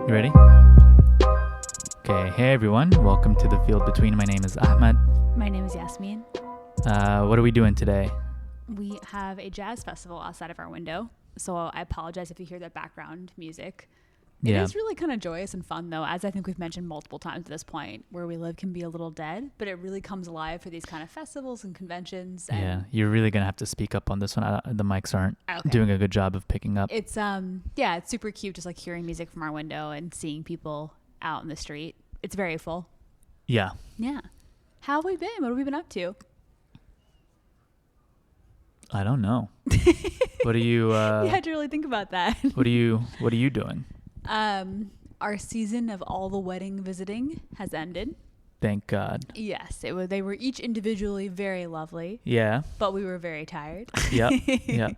You ready? Okay, hey everyone. Welcome to The Field Between. My name is Ahmed. My name is Yasmin. What are we doing today? We have a jazz festival outside of our window, so I apologize if you hear that background music. It is really kind of joyous and fun, though, as I think we've mentioned multiple times at this point. Where we live can be a little dead, but it really comes alive for these kind of festivals and conventions. And yeah, you're really going to have to speak up on this one. The mics aren't doing a good job of picking up. It's it's super cute, just like hearing music from our window and seeing people out in the street. It's very full. Yeah. Yeah. How have we been? What have we been up to? I don't know. What are you... you had to really think about that. What are you doing? Our season of all the wedding visiting has ended. Thank God. Yes, they were each individually very lovely. Yeah. But we were very tired. Yep.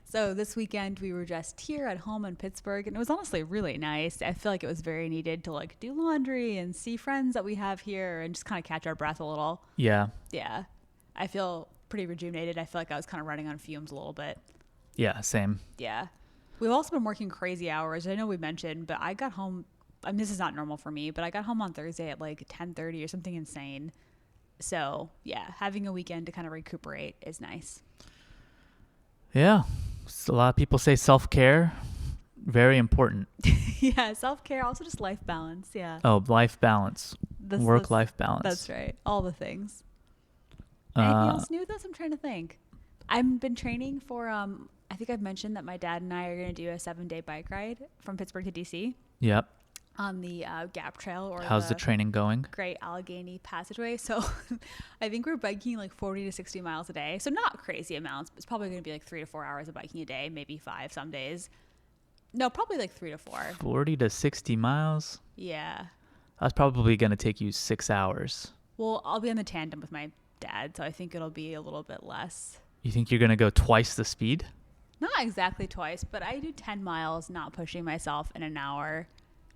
So this weekend we were just here at home in Pittsburgh, and it was honestly really nice. I feel like it was very needed to like do laundry and see friends that we have here and just kind of catch our breath a little. Yeah. Yeah. I feel pretty rejuvenated. I feel like I was kind of running on fumes a little bit. Yeah, same. Yeah. We've also been working crazy hours. I know we mentioned, but I got home. I mean, this is not normal for me, but I got home on Thursday at like 10:30 or something insane. So yeah, having a weekend to kind of recuperate is nice. Yeah. So a lot of people say self-care, very important. Yeah, self-care, also just life balance. Yeah. Oh, life balance. Work-life balance. That's right. All the things. Anything else new with us? I'm trying to think. I've been training for, I think I've mentioned that my dad and I are going to do a 7-day bike ride from Pittsburgh to DC. Yep. On the Gap Trail. Or how's the training going? Great Allegheny Passageway. So I think we're biking like 40 to 60 miles a day. So not crazy amounts, but it's probably going to be like 3 to 4 hours of biking a day, maybe 5 some days. No, probably like 3 to 4. 40 to 60 miles? Yeah. That's probably going to take you 6 hours. Well, I'll be on the tandem with my dad, so I think it'll be a little bit less. You think you're going to go twice the speed? Not exactly twice, but I do 10 miles, not pushing myself in an hour.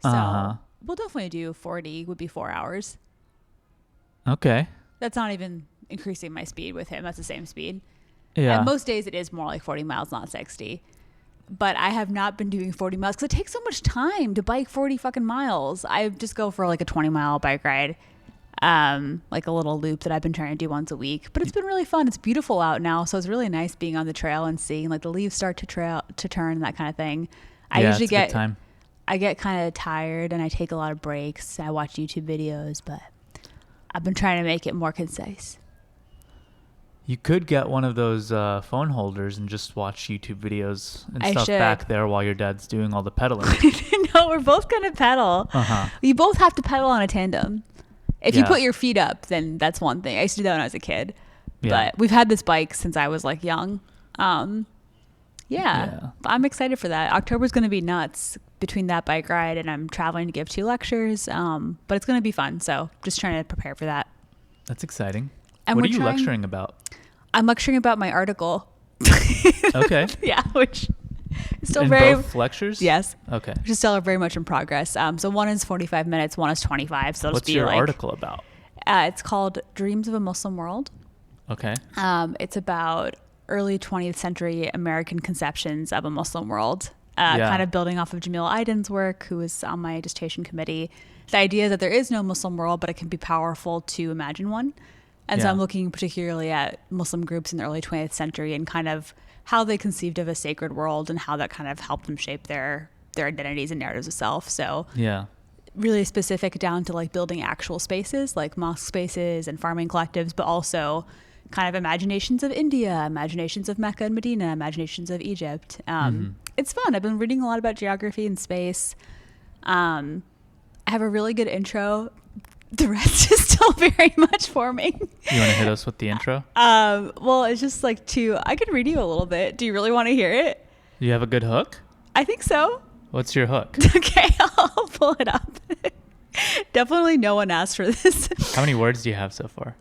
So we'll definitely do 40, would be 4 hours. Okay. That's not even increasing my speed with him. That's the same speed. Yeah. And most days it is more like 40 miles, not 60. But I have not been doing 40 miles because it takes so much time to bike 40 fucking miles. I just go for like a 20-mile bike ride, like a little loop that I've been trying to do once a week. But it's been really fun. It's beautiful out now, so it's really nice being on the trail and seeing like the leaves start to turn and that kind of thing. I usually get time. I get kind of tired and I take a lot of breaks. I watch YouTube videos, but I've been trying to make it more concise. You could get one of those phone holders and just watch YouTube videos and stuff back there while your dad's doing all the pedaling. No, we're both going to pedal. You both have to pedal on a tandem. If you put your feet up, then that's one thing. I used to do that when I was a kid. Yeah. But we've had this bike since I was like young. Yeah. I'm excited for that. October's going to be nuts between that bike ride and I'm traveling to give 2 lectures. But it's going to be fun. So just trying to prepare for that. That's exciting. And what are you lecturing about? I'm lecturing about my article. Okay. Yeah, which is still in both lectures? Yes. Okay. Which is still very much in progress. So one is 45 minutes, one is 25. So what's your article about? It's called Dreams of a Muslim World. Okay. It's about early 20th century American conceptions of a Muslim world, kind of building off of Jamil Aiden's work, who was on my dissertation committee. The idea that there is no Muslim world, but it can be powerful to imagine one. And so I'm looking particularly at Muslim groups in the early 20th century and kind of how they conceived of a sacred world and how that kind of helped them shape their identities and narratives of self. So really specific down to like building actual spaces like mosque spaces and farming collectives, but also kind of imaginations of India, imaginations of Mecca and Medina, imaginations of Egypt. It's fun. I've been reading a lot about geography and space. I have a really good intro. The rest is still very much forming. You want to hit us with the intro? Well, it's just like I could read you a little bit. Do you really want to hear it? Do you have a good hook? I think so. What's your hook? Okay, I'll pull it up. Definitely no one asked for this. How many words do you have so far?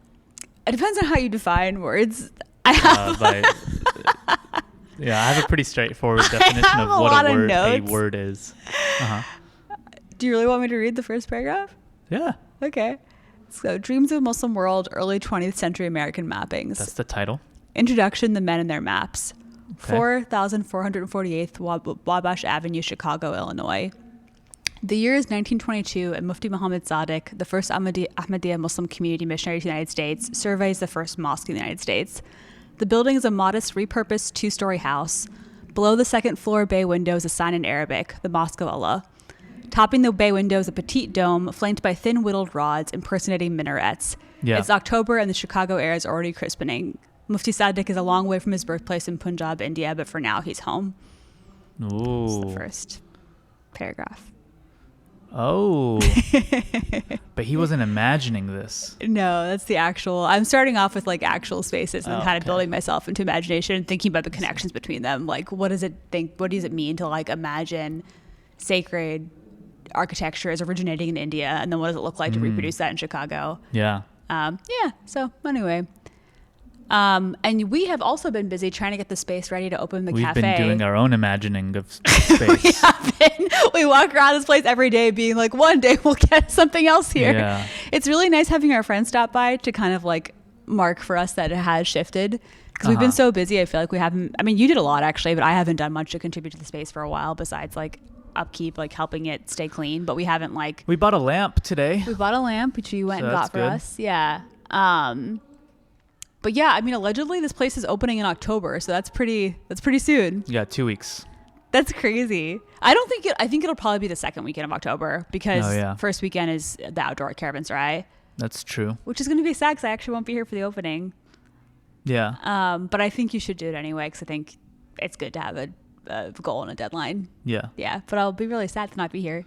It depends on how you define words. I have I have a pretty straightforward definition of what a word is. Do you really want me to read the first paragraph? Yeah. Okay. So, Dreams of a Muslim World, Early 20th Century American Mappings. That's the title. Introduction, The Men and Their Maps. 4448th Wabash Avenue, Chicago, Illinois. The year is 1922, and Mufti Muhammad Sadiq, the first Ahmadiyya Muslim community missionary to the United States, surveys the first mosque in the United States. The building is a modest, repurposed two-story house. Below the second floor bay window is a sign in Arabic, the Mosque of Allah. Topping the bay window is a petite dome flanked by thin whittled rods impersonating minarets. Yeah. It's October and the Chicago air is already crispening. Mufti Sadiq is a long way from his birthplace in Punjab, India, but for now he's home. Ooh. That's the first paragraph. Oh. But he wasn't imagining this. No, that's the actual. I'm starting off with like actual spaces and kind of building myself into imagination and thinking about the connections between them. Like, what does it mean to like imagine sacred architecture is originating in India, and then what does it look like to reproduce that in Chicago? Yeah. So anyway, and we have also been busy trying to get the space ready to open the cafe. We've been doing our own imagining of space. We walk around this place every day being like, one day we'll get something else here. Yeah. It's really nice having our friends stop by to kind of like mark for us that it has shifted, because we've been so busy. I feel like we haven't, I mean, you did a lot actually, but I haven't done much to contribute to the space for a while besides like upkeep, like helping it stay clean, but we haven't like. We bought a lamp today. We bought a lamp, which you went and got for us. Yeah. But yeah, I mean, allegedly this place is opening in October, so that's pretty soon. Yeah, 2 weeks. That's crazy. I think it'll probably be the second weekend of October, because first weekend is the outdoor caravanserai. That's true. Which is going to be sad because I actually won't be here for the opening. Yeah. But I think you should do it anyway, because I think it's good to have a goal and a deadline. Yeah. Yeah, but I'll be really sad to not be here.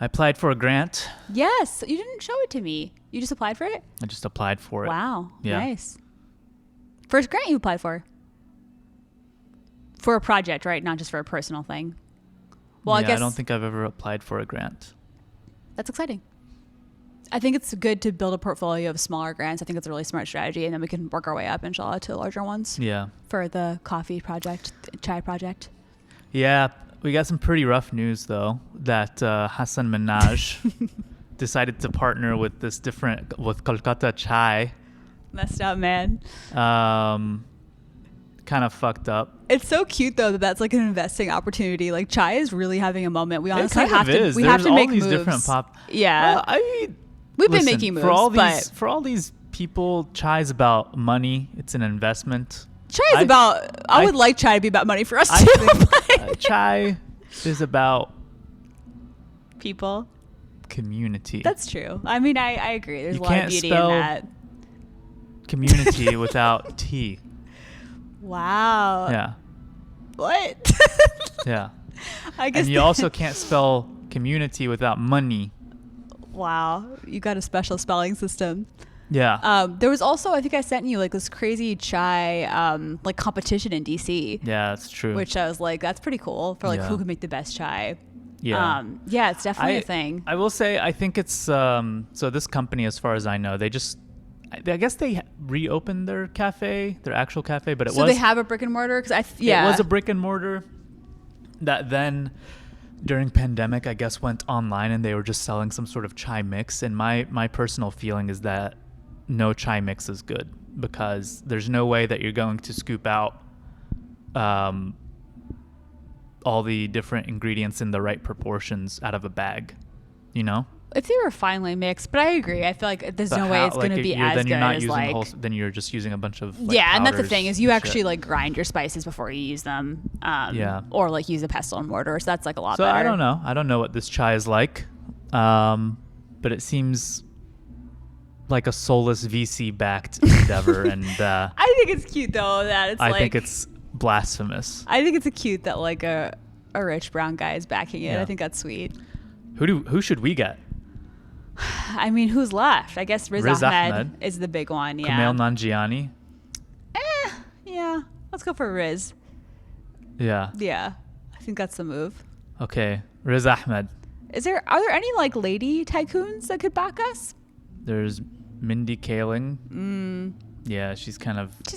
I applied for a grant. Yes. You didn't show it to me. You just applied for it? I just applied for it. Wow. Yeah. Nice. First grant you applied for? For a project, right? Not just for a personal thing. Well, yeah, I don't think I've ever applied for a grant. That's exciting. I think it's good to build a portfolio of smaller grants. I think it's a really smart strategy, and then we can work our way up, inshallah, to larger ones. Yeah. For the coffee project, chai project. Yeah, we got some pretty rough news though, that Hassan Minhaj decided to partner with with Kolkata Chai. Messed up, man. Kind of fucked up. It's so cute though that that's like an investing opportunity. Like chai is really having a moment. We honestly have to. Is. We There's have to all make these moves. Different pop. Yeah. Well, I mean, we've been making moves, for all these people, chai is about money. It's an investment. Chai is about. I would like chai to be about money for us too. Think, chai is about people. Community. That's true. I mean, I agree. There's a lot of beauty in that. Community without tea. Wow. Yeah. What? Yeah. I guess. And you also can't spell community without money. Wow. You got a special spelling system. Yeah. There was also, I think I sent you like this crazy chai like competition in DC. Yeah, that's true. Which I was like, that's pretty cool for like who can make the best chai. Yeah. Yeah, it's definitely a thing. I will say, I think it's so this company, as far as I know, I guess they reopened their cafe, their actual cafe, but so they have a brick and mortar? It was a brick and mortar that then during pandemic, I guess, went online, and they were just selling some sort of chai mix. And my personal feeling is that no chai mix is good, because there's no way that you're going to scoop out all the different ingredients in the right proportions out of a bag, you know? If they were finely mixed, but I agree. I feel like there's no way it's going to be as good as like. Then you're just using a bunch of and that's the thing is you actually like grind your spices before you use them. Or like use a pestle and mortar. So that's like a lot better. I don't know. I don't know what this chai is like, but it seems like a soulless VC backed endeavor, and I think it's cute though that it's. I think it's blasphemous. I think it's cute that like a rich brown guy is backing it. I think that's sweet. Who should we get? I mean, who's left? I guess Riz Ahmed is the big one. Yeah. Kumail Nanjiani. Yeah. Let's go for Riz. Yeah. Yeah. I think that's the move. Okay. Riz Ahmed. Are there any like lady tycoons that could back us? There's Mindy Kaling. Yeah, she's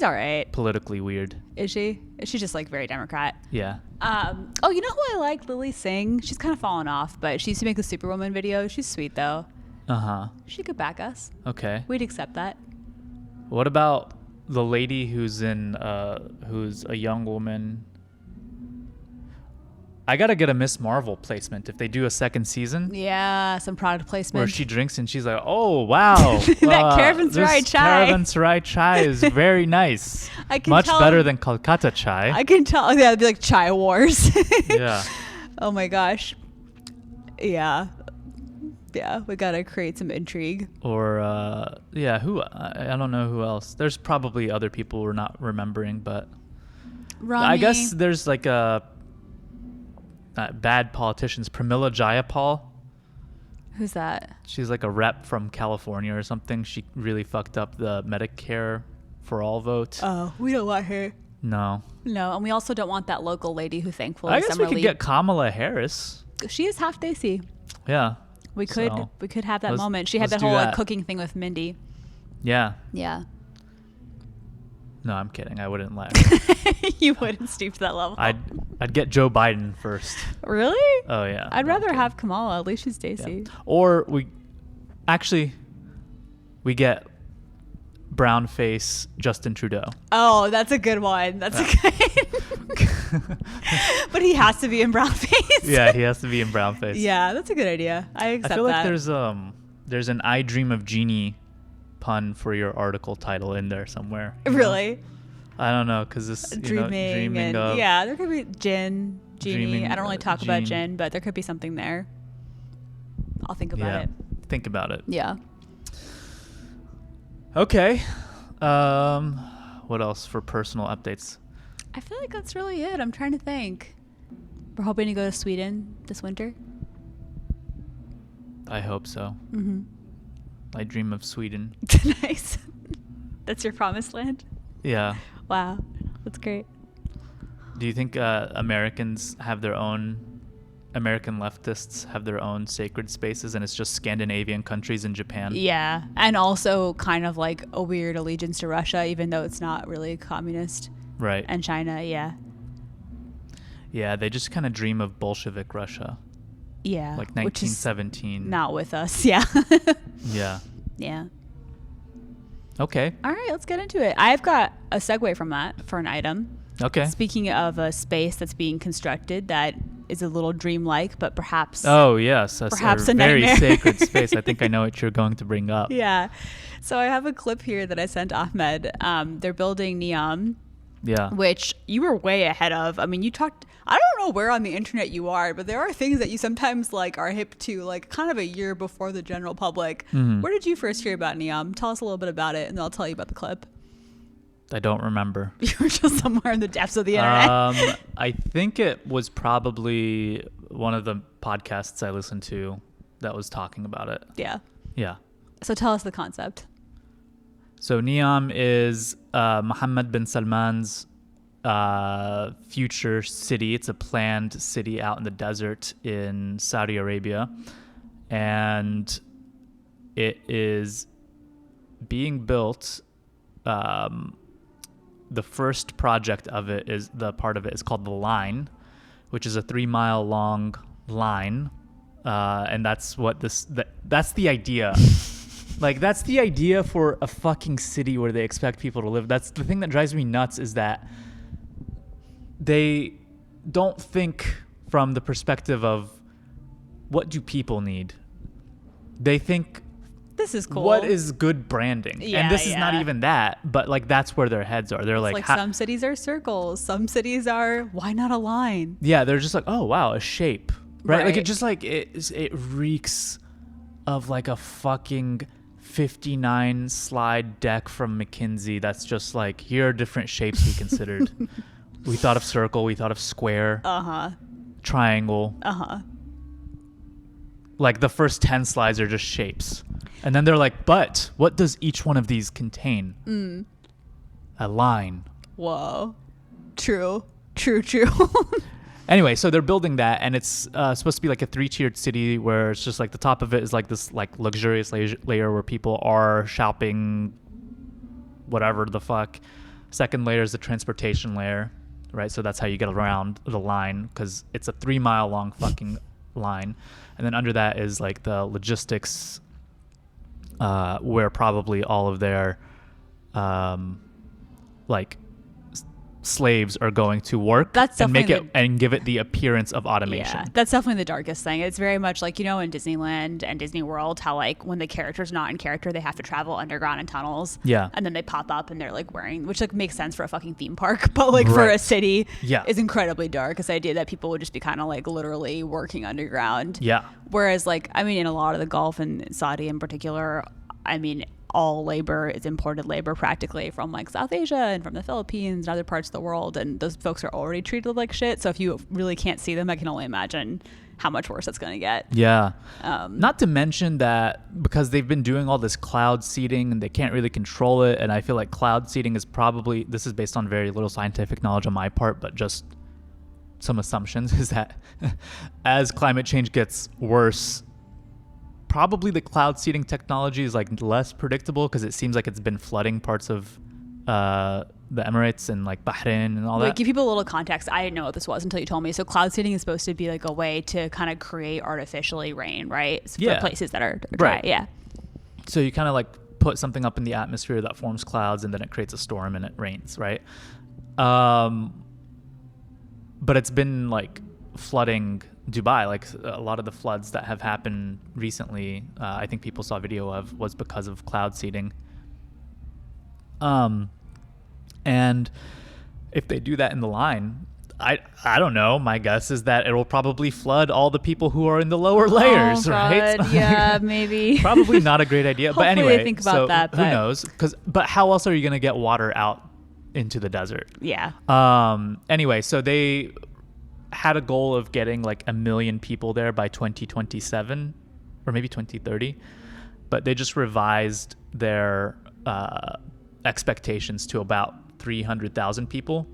all right. Politically weird. Is she? Is she just like very Democrat? Yeah. Oh, you know who I like? Lily Singh. She's kind of fallen off, but she used to make the Superwoman videos. She's sweet though. She could back us. Okay. We'd accept that. What about the lady who's a young woman? I gotta get a Miss Marvel placement if they do a second season. Yeah, some product placement. Where she drinks and she's like, "Oh wow, that caravanserai chai. Caravanserai chai is very nice. Much better than Kolkata chai." I can tell. Yeah, it'd be like chai wars. Yeah. Oh my gosh. Yeah. Yeah, we gotta create some intrigue. Or who? I don't know who else. There's probably other people we're not remembering, but Rami. I guess there's like a bad politicians. Pramila Jayapal. Who's that? She's like a rep from California or something. She really fucked up the Medicare for all vote. Oh, we don't want her. No, and we also don't want that local lady who thankfully I guess we could get Kamala Harris. She is half Desi. Yeah. We could have that moment. She had that whole cooking thing with Mindy. Yeah. Yeah. No, I'm kidding. I wouldn't let her. You wouldn't stoop to that level. I'd get Joe Biden first. Really? Oh yeah. I'd rather have Kamala. At least she's Desi. Yeah. Or we get brown face Justin Trudeau. Oh, that's a good one. That's a good. But he has to be in brown face. Yeah, he has to be in brown face. Yeah, that's a good idea. I accept that. I feel like there's an I Dream of Jeannie pun for your article title in there somewhere. Really? I don't know, because this dreaming of, yeah, there could be Genie. I don't really talk about Jin, but there could be something there. I'll think about it. Think about it. Yeah. Okay. What else for personal updates? I feel like that's really it. I'm trying to think. We're hoping to go to Sweden this winter. I hope so. Mm-hmm. I dream of Sweden. Nice. That's your promised land? Yeah. Wow. That's great. Do you think American leftists have their own sacred spaces and it's just Scandinavian countries and Japan? Yeah. And also kind of like a weird allegiance to Russia, even though it's not really communist. Right. And China, yeah. Yeah, they just kind of dream of Bolshevik Russia. Yeah. Like 1917. Not with us, yeah. Yeah. Yeah. Okay. All right, let's get into it. I've got a segue from that for an item. Okay. Speaking of a space that's being constructed that is a little dreamlike, but perhaps... Oh, yes. Perhaps a very nightmare. Sacred space. I think I know what you're going to bring up. Yeah. So I have a clip here that I sent Ahmed. They're building Neom. Yeah. Which you were way ahead of. I mean, you talked... I don't know where on the internet you are, but there are things that you sometimes like are hip to, like kind of a year before the general public. Mm-hmm. Where did you first hear about Neom? Tell us a little bit about it, and then I'll tell you about the clip. I don't remember. You were just somewhere in the depths of the internet. I think it was probably one of the podcasts I listened to that was talking about it. Yeah. Yeah. So tell us the concept. So Neom is Mohammed bin Salman's future city. It's a planned city out in the desert in Saudi Arabia. And it is being built. The first project of it is called the Line, which is a 3-mile long line. And that's what that's the idea. Like, that's the idea for a fucking city where they expect people to live. That's the thing that drives me nuts, is that they don't think from the perspective of what do people need. They think, this is cool. what is good branding? Yeah, and this is not even that, but like that's where their heads are. They're like some cities are circles, some cities are, why not a line? Yeah, they're just like, oh wow, a shape, right? Like it just like it reeks of like a fucking 59 slide deck from McKinsey. That's just like, here are different shapes we considered. We thought of circle, we thought of square, triangle. Like the first 10 slides are just shapes. And then they're like, but what does each one of these contain? A line. Whoa. True. Anyway, so they're building that, and it's supposed to be like a 3-tiered city where it's just like the top of it is like this like luxurious layer where people are shopping, whatever the fuck. Second layer is the transportation layer, right? So that's how you get around the line, because it's a 3-mile long fucking line. And then under that is like the logistics, where probably all of their like slaves are going to work and make it and give it the appearance of automation. Yeah, that's definitely the darkest thing. It's very much like, in Disneyland and Disney World, how like when the character's not in character, they have to travel underground in tunnels. Yeah. And then they pop up and they're like wearing, which like makes sense for a fucking theme park, but like for a city is incredibly dark. This idea that people would just be kind of like literally working underground. Yeah. Whereas like, I mean, in a lot of the Gulf and Saudi in particular, I mean, all labor is imported labor practically from like South Asia and from the Philippines and other parts of the world, and those folks are already treated like shit. So if you really can't see them, I can only imagine how much worse it's going to get. Yeah. Not to mention that because they've been doing all this cloud seeding and they can't really control it, and I feel like cloud seeding is probably, this is based on very little scientific knowledge on my part, but just some assumptions, is that as climate change gets worse, probably the cloud seeding technology is like less predictable because it seems like it's been flooding parts of the Emirates and like Bahrain and all that. Give people a little context. I didn't know what this was until you told me. So cloud seeding is supposed to be like a way to kind of create artificially rain, right? For places that are dry. Right. Yeah. So you kind of like put something up in the atmosphere that forms clouds and then it creates a storm and it rains, right? But it's been like flooding Dubai. Like a lot of the floods that have happened recently, I think people saw video of, was because of cloud seeding. And if they do that in the line, I don't know. My guess is that it will probably flood all the people who are in the lower layers, right? Yeah, maybe. Probably not a great idea. But anyway, they think about that, who knows? But how else are you going to get water out into the desert? Yeah. Anyway, so they had a goal of getting like 1 million people there by 2027 or maybe 2030, but they just revised their expectations to about 300,000 people.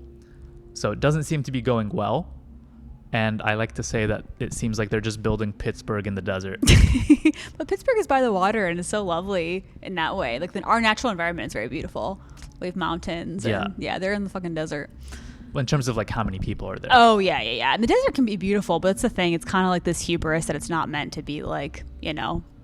So it doesn't seem to be going well. And I like to say that it seems like they're just building Pittsburgh in the desert. But Pittsburgh is by the water and it's so lovely in that way. Like our natural environment is very beautiful. We have mountains. And they're in the fucking desert. In terms of like how many people are there. Oh, yeah. And the desert can be beautiful, but it's the thing. It's kind of like this hubris that it's not meant to be like,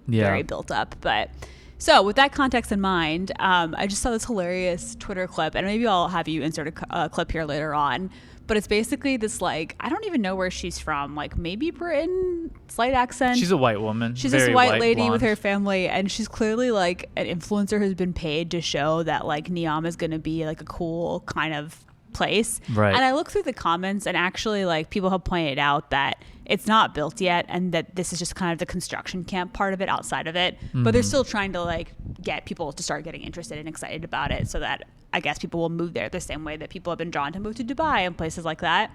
very built up. But so with that context in mind, I just saw this hilarious Twitter clip, and maybe I'll have you insert a clip here later on. But it's basically this like, I don't even know where she's from, like maybe Britain, slight accent. She's a white woman. She's this white lady blonde with her family, and she's clearly like an influencer who's been paid to show that like Niam is going to be like a cool kind of place. Right. And I look through the comments, and actually like people have pointed out that it's not built yet, and that this is just kind of the construction camp part of it outside of it. Mm-hmm. But they're still trying to like get people to start getting interested and excited about it, so that I guess people will move there the same way that people have been drawn to move to Dubai and places like that.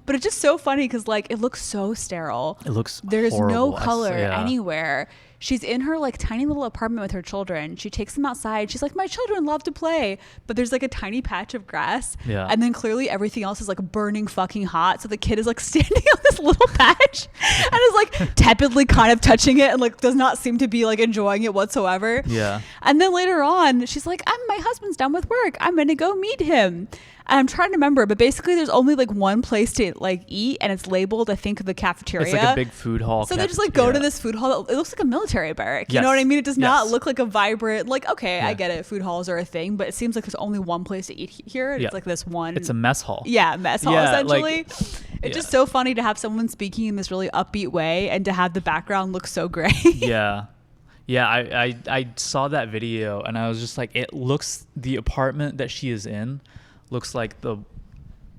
But it's just so funny because like it looks so sterile. It looks There's horrible. no color anywhere. She's in her like tiny little apartment with her children. She takes them outside. She's like, my children love to play, but there's like a tiny patch of grass. Yeah. And then clearly everything else is like burning fucking hot. So the kid is like standing on this little patch and is like tepidly kind of touching it and like does not seem to be like enjoying it whatsoever. Yeah. And then later on, she's like, my husband's done with work. I'm going to go meet him. And I'm trying to remember, but basically there's only like one place to like eat, and it's labeled, I think, the cafeteria. It's like a big food hall. So they just like go to this food hall. It looks like a military barrack. You know what I mean? It does not look like a vibrant, like, okay, I get it. Food halls are a thing, but it seems like there's only one place to eat here. And it's like this one. It's a mess hall. Yeah, mess hall essentially. It's just so funny to have someone speaking in this really upbeat way and to have the background look so gray. Yeah, I saw that video and I was just like, the apartment that she is in looks like the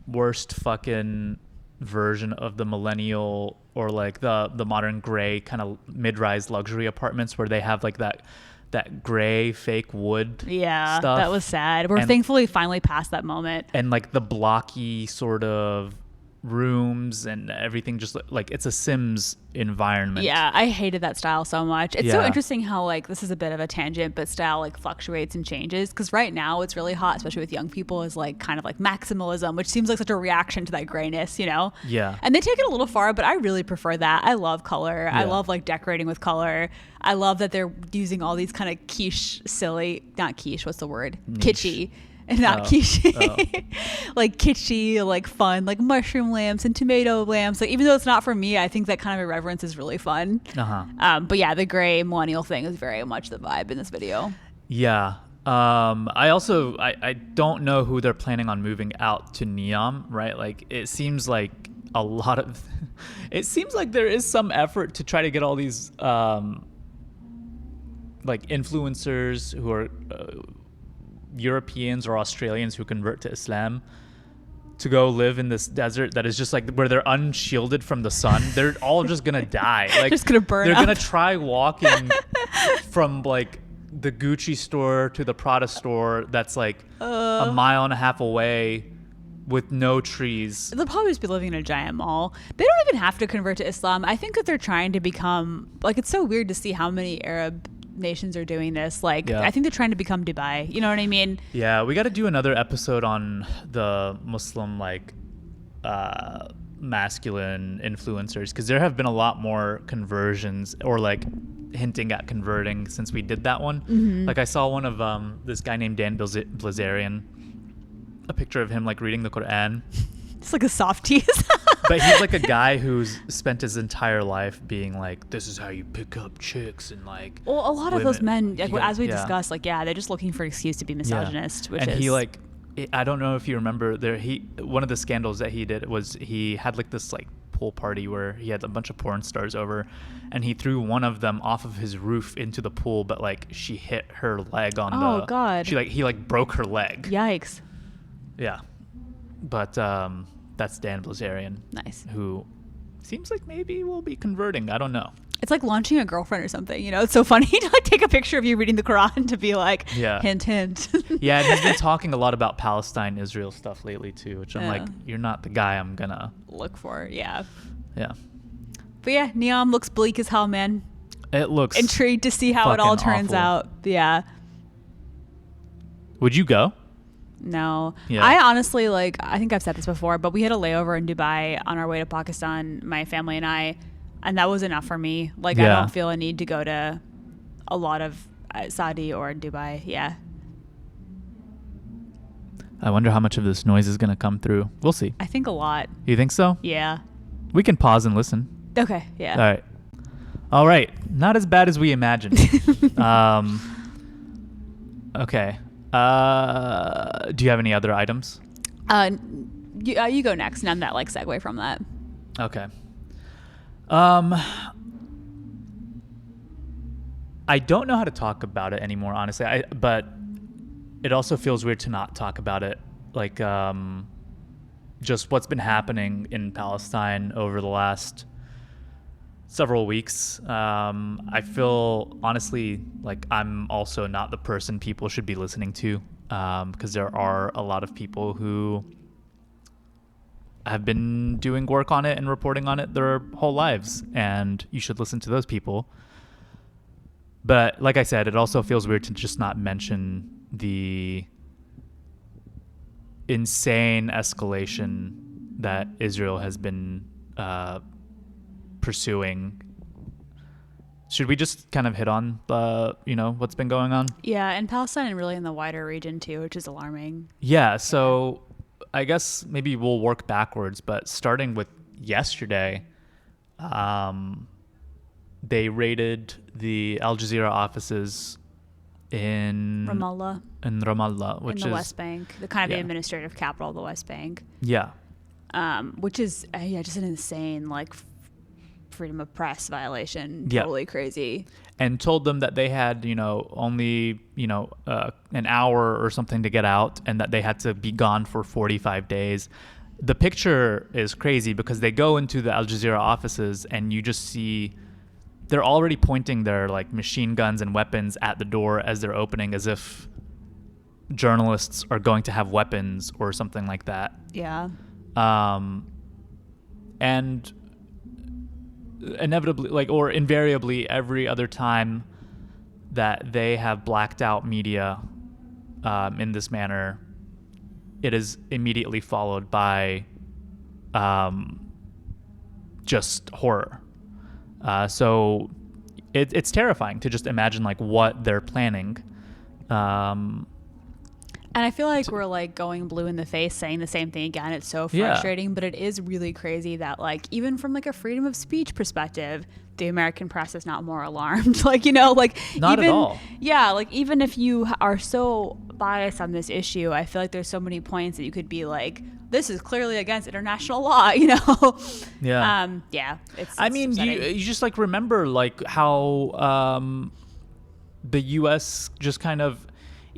worst fucking version of the millennial or like the modern gray kind of mid-rise luxury apartments where they have like that gray fake wood stuff. That was sad. We're thankfully finally past that moment. And like the blocky sort of rooms and everything, just like it's a Sims environment. Yeah, I hated that style so much. It's so interesting how like this is a bit of a tangent, but style like fluctuates and changes, because right now it's really hot, especially with young people, is like kind of like maximalism, which seems like such a reaction to that grayness, Yeah. And they take it a little far, but I really prefer that. I love color. I love like decorating with color. I love that they're using all these kind of not quiche, what's the word? Niche. Kitschy. And not quiche, like kitschy, like fun, like mushroom lamps and tomato lamps. Like even though it's not for me, I think that kind of irreverence is really fun. But yeah, the gray millennial thing is very much the vibe in this video. Yeah, I don't know who they're planning on moving out to Neom, right? Like it seems like a lot of it seems like there is some effort to try to get all these like influencers who are Europeans or Australians who convert to Islam to go live in this desert that is just like where they're unshielded from the sun. They're all just gonna die. Like just gonna burn They're up. gonna try walking from like the Gucci store to the Prada store that's like a mile and a half away with no trees. They'll probably just be living in a giant mall. They don't even have to convert to Islam. I think that they're trying to become, like, it's so weird to see how many Arab nations are doing this. Like, I think they're trying to become Dubai. You know what I mean? Yeah, we got to do another episode on the Muslim, like, masculine influencers, because there have been a lot more conversions or, like, hinting at converting since we did that one. Mm-hmm. Like, I saw one of this guy named Dan Blazarian, a picture of him, like, reading the Quran. It's like a softies. But he's like a guy who's spent his entire life being like, this is how you pick up chicks, and like, well, a lot of those men, like, as we yeah. discussed, like, they're just looking for an excuse to be misogynist. Yeah. And he, like, I don't know if you remember, one of the scandals that he did was he had like this like pool party where he had a bunch of porn stars over, and he threw one of them off of his roof into the pool, but like she hit her leg on oh god, he like broke her leg. Yikes. Yeah, but that's Dan Blazarian. Nice. Who seems like maybe will be converting. I don't know. It's like launching a girlfriend or something. You know, it's so funny to like take a picture of you reading the Quran to be like, hint, hint. Yeah, and he's been talking a lot about Palestine, Israel stuff lately too, which I'm like, you're not the guy I'm gonna look for. Yeah. Yeah. But yeah, Neom looks bleak as hell, man. It looks intrigued to see how it all turns awful. out. Yeah. Would you go? No. Yeah. I honestly, like, I think I've said this before, but we had a layover in Dubai on our way to Pakistan, my family and I, and that was enough for me. Like, I don't feel a need to go to a lot of Saudi or Dubai. Yeah. I wonder how much of this noise is going to come through. We'll see. I think a lot. You think so? Yeah. We can pause and listen. Okay. Yeah. All right. Not as bad as we imagined. Okay. Do you have any other items? You go next, and I'm that like segue from that. Okay. I don't know how to talk about it anymore, honestly. But it also feels weird to not talk about it. Like, just what's been happening in Palestine over the last several weeks. I feel honestly like I'm also not the person people should be listening to, because there are a lot of people who have been doing work on it and reporting on it their whole lives, and you should listen to those people. But like I said, it also feels weird to just not mention the insane escalation that Israel has been pursuing. Should we just kind of hit on what's been going on? Yeah, in Palestine and really in the wider region too, which is alarming. Yeah, so I guess maybe we'll work backwards, but starting with yesterday, they raided the Al Jazeera offices in Ramallah, which in the is West Bank, the kind of the administrative capital of the West Bank. Yeah. Which is just an insane like freedom of press violation. Totally crazy. And told them that they had only an hour or something to get out, and that they had to be gone for 45 days. The picture is crazy because they go into the Al Jazeera offices and you just see they're already pointing their like machine guns and weapons at the door as they're opening, as if journalists are going to have weapons or something like that. Yeah. And inevitably, or invariably, every other time that they have blacked out media in this manner, it is immediately followed by just horror. So it's terrifying to just imagine like what they're planning. And I feel like we're like going blue in the face saying the same thing again. It's so frustrating, but it is really crazy that like even from like a freedom of speech perspective, the American press is not more alarmed. Like, you know, like not even, at all. Yeah, like even if you are so biased on this issue, I feel like there's so many points that you could be like, this is clearly against international law, you know? Yeah. It's I mean, you just like remember like how the U.S. just kind of,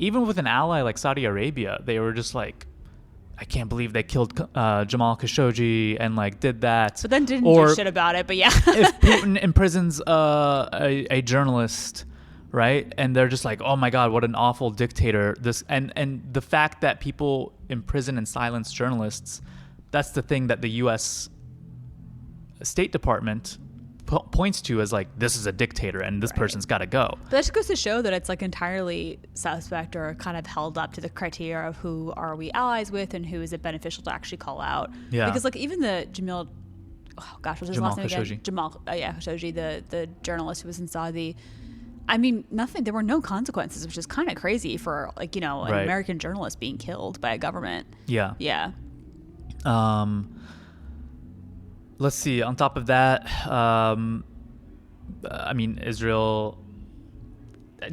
even with an ally like Saudi Arabia, they were just like, I can't believe they killed Jamal Khashoggi and like did that. But then didn't do shit about it. But yeah, if Putin imprisons a journalist, right, and they're just like, oh my God, what an awful dictator. This and the fact that people imprison and silence journalists, that's the thing that the U.S. State Department points to as like, this is a dictator and this person's got to go. But that just goes to show that it's like entirely suspect or kind of held up to the criteria of who are we allies with and who is it beneficial to actually call out. Yeah. Because like even the what's his last name again? Jamal Khashoggi, the journalist who was in Saudi. I mean, there were no consequences, which is kind of crazy for like, you know, an American journalist being killed by a government. Yeah. Yeah. Let's see. On top of that, I mean, Israel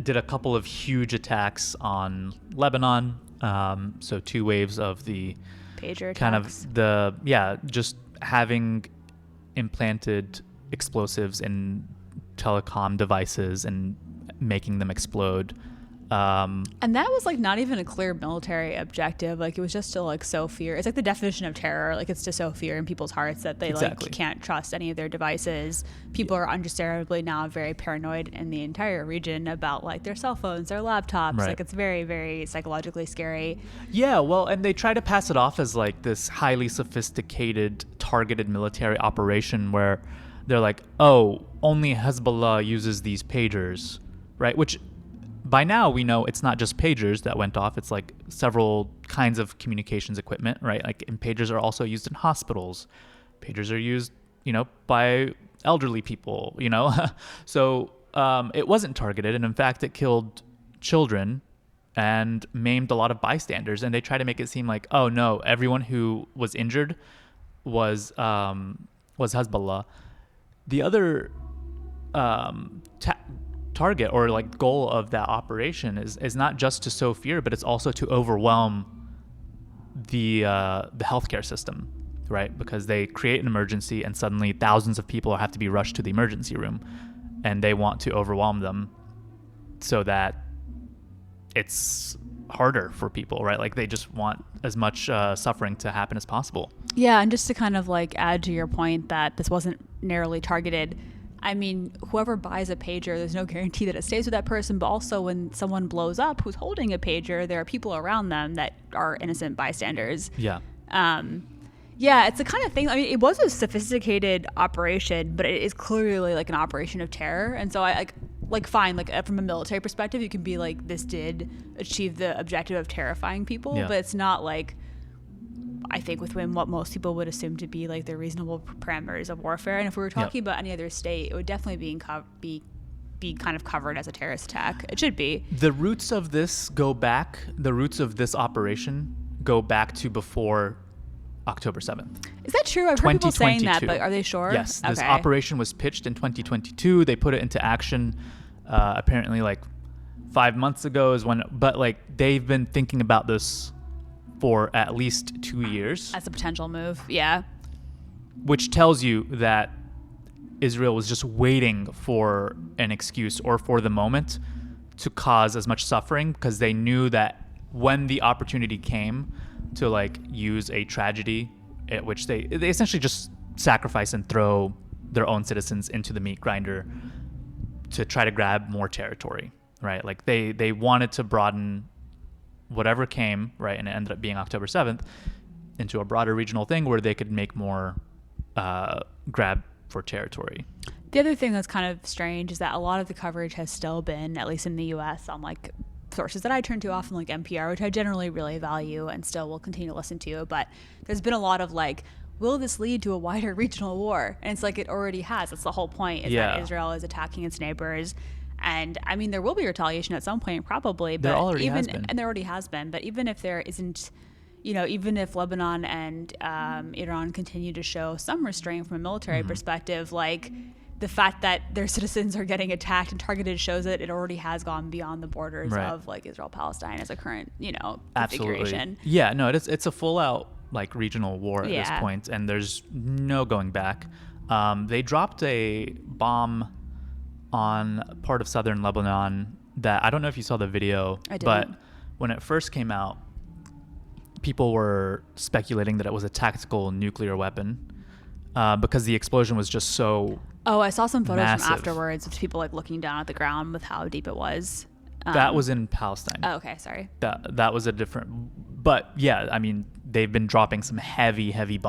did a couple of huge attacks on Lebanon. So 2 waves of the pager attacks. Kind of just having implanted explosives in telecom devices and making them explode. And that was like not even a clear military objective. Like it was just to like sow fear. It's like the definition of terror. Like it's to sow fear in people's hearts that they like can't trust any of their devices. People are understandably now very paranoid in the entire region about like their cell phones, their laptops. Like it's very, very psychologically scary. Yeah, well, and they try to pass it off as like this highly sophisticated, targeted military operation where they're like, oh, only Hezbollah uses these pagers, right? Which by now we know it's not just pagers that went off. It's like several kinds of communications equipment, right? Like, and pagers are also used in hospitals. Pagers are used, you know, by elderly people, you know? So it wasn't targeted. And in fact, it killed children and maimed a lot of bystanders. And they try to make it seem like, oh no, everyone who was injured was Hezbollah. The other target or like goal of that operation is not just to sow fear, but it's also to overwhelm the healthcare system, right? Because they create an emergency and suddenly thousands of people have to be rushed to the emergency room, and they want to overwhelm them so that it's harder for people, right? Like they just want as much suffering to happen as possible. Yeah, and just to kind of like add to your point that this wasn't narrowly targeted, I mean, whoever buys a pager, there's no guarantee that it stays with that person, but also when someone blows up who's holding a pager, there are people around them that are innocent bystanders. Yeah. Yeah, it's the kind of thing, I mean, it was a sophisticated operation, but it is clearly like an operation of terror. And so I like fine, like from a military perspective, you can be like, this did achieve the objective of terrifying people, but it's not like, I think within what most people would assume to be like the reasonable parameters of warfare. And if we were talking about any other state, it would definitely be kind of covered as a terrorist attack. It should be. The roots of this operation go back to before October 7th. Is that true? I've heard people saying that, but are they sure? Yes. This operation was pitched in 2022. They put it into action apparently like 5 months ago but like they've been thinking about this for at least 2 years. As a potential move, yeah. Which tells you that Israel was just waiting for an excuse or for the moment to cause as much suffering, because they knew that when the opportunity came to like use a tragedy at which they essentially just sacrifice and throw their own citizens into the meat grinder to try to grab more territory, right? Like they wanted to broaden whatever came, right, and it ended up being October 7th, into a broader regional thing where they could make more grab for territory. The other thing that's kind of strange is that a lot of the coverage has still been, at least in the U.S., on like sources that I turn to often, like NPR, which I generally really value and still will continue to listen to. But there's been a lot of like, will this lead to a wider regional war? And it's like it already has. That's the whole point, is that Israel is attacking its neighbors. And I mean, there will be retaliation at some point, probably. But there already has been. And there already has been. But even if there isn't, even if Lebanon and Iran continue to show some restraint from a military perspective, like the fact that their citizens are getting attacked and targeted shows that it already has gone beyond the borders of like Israel-Palestine as a current, configuration. Yeah, no, it's a full-out like regional war at this point, and there's no going back. They dropped a bomb on part of southern Lebanon that I don't know if you saw the video, but when it first came out, people were speculating that it was a tactical nuclear weapon because the explosion was just so I saw some photos massive. From afterwards of people like looking down at the ground with how deep it was. That was in Palestine. Oh, okay, sorry. That was a different, but yeah, I mean, they've been dropping some heavy I mean,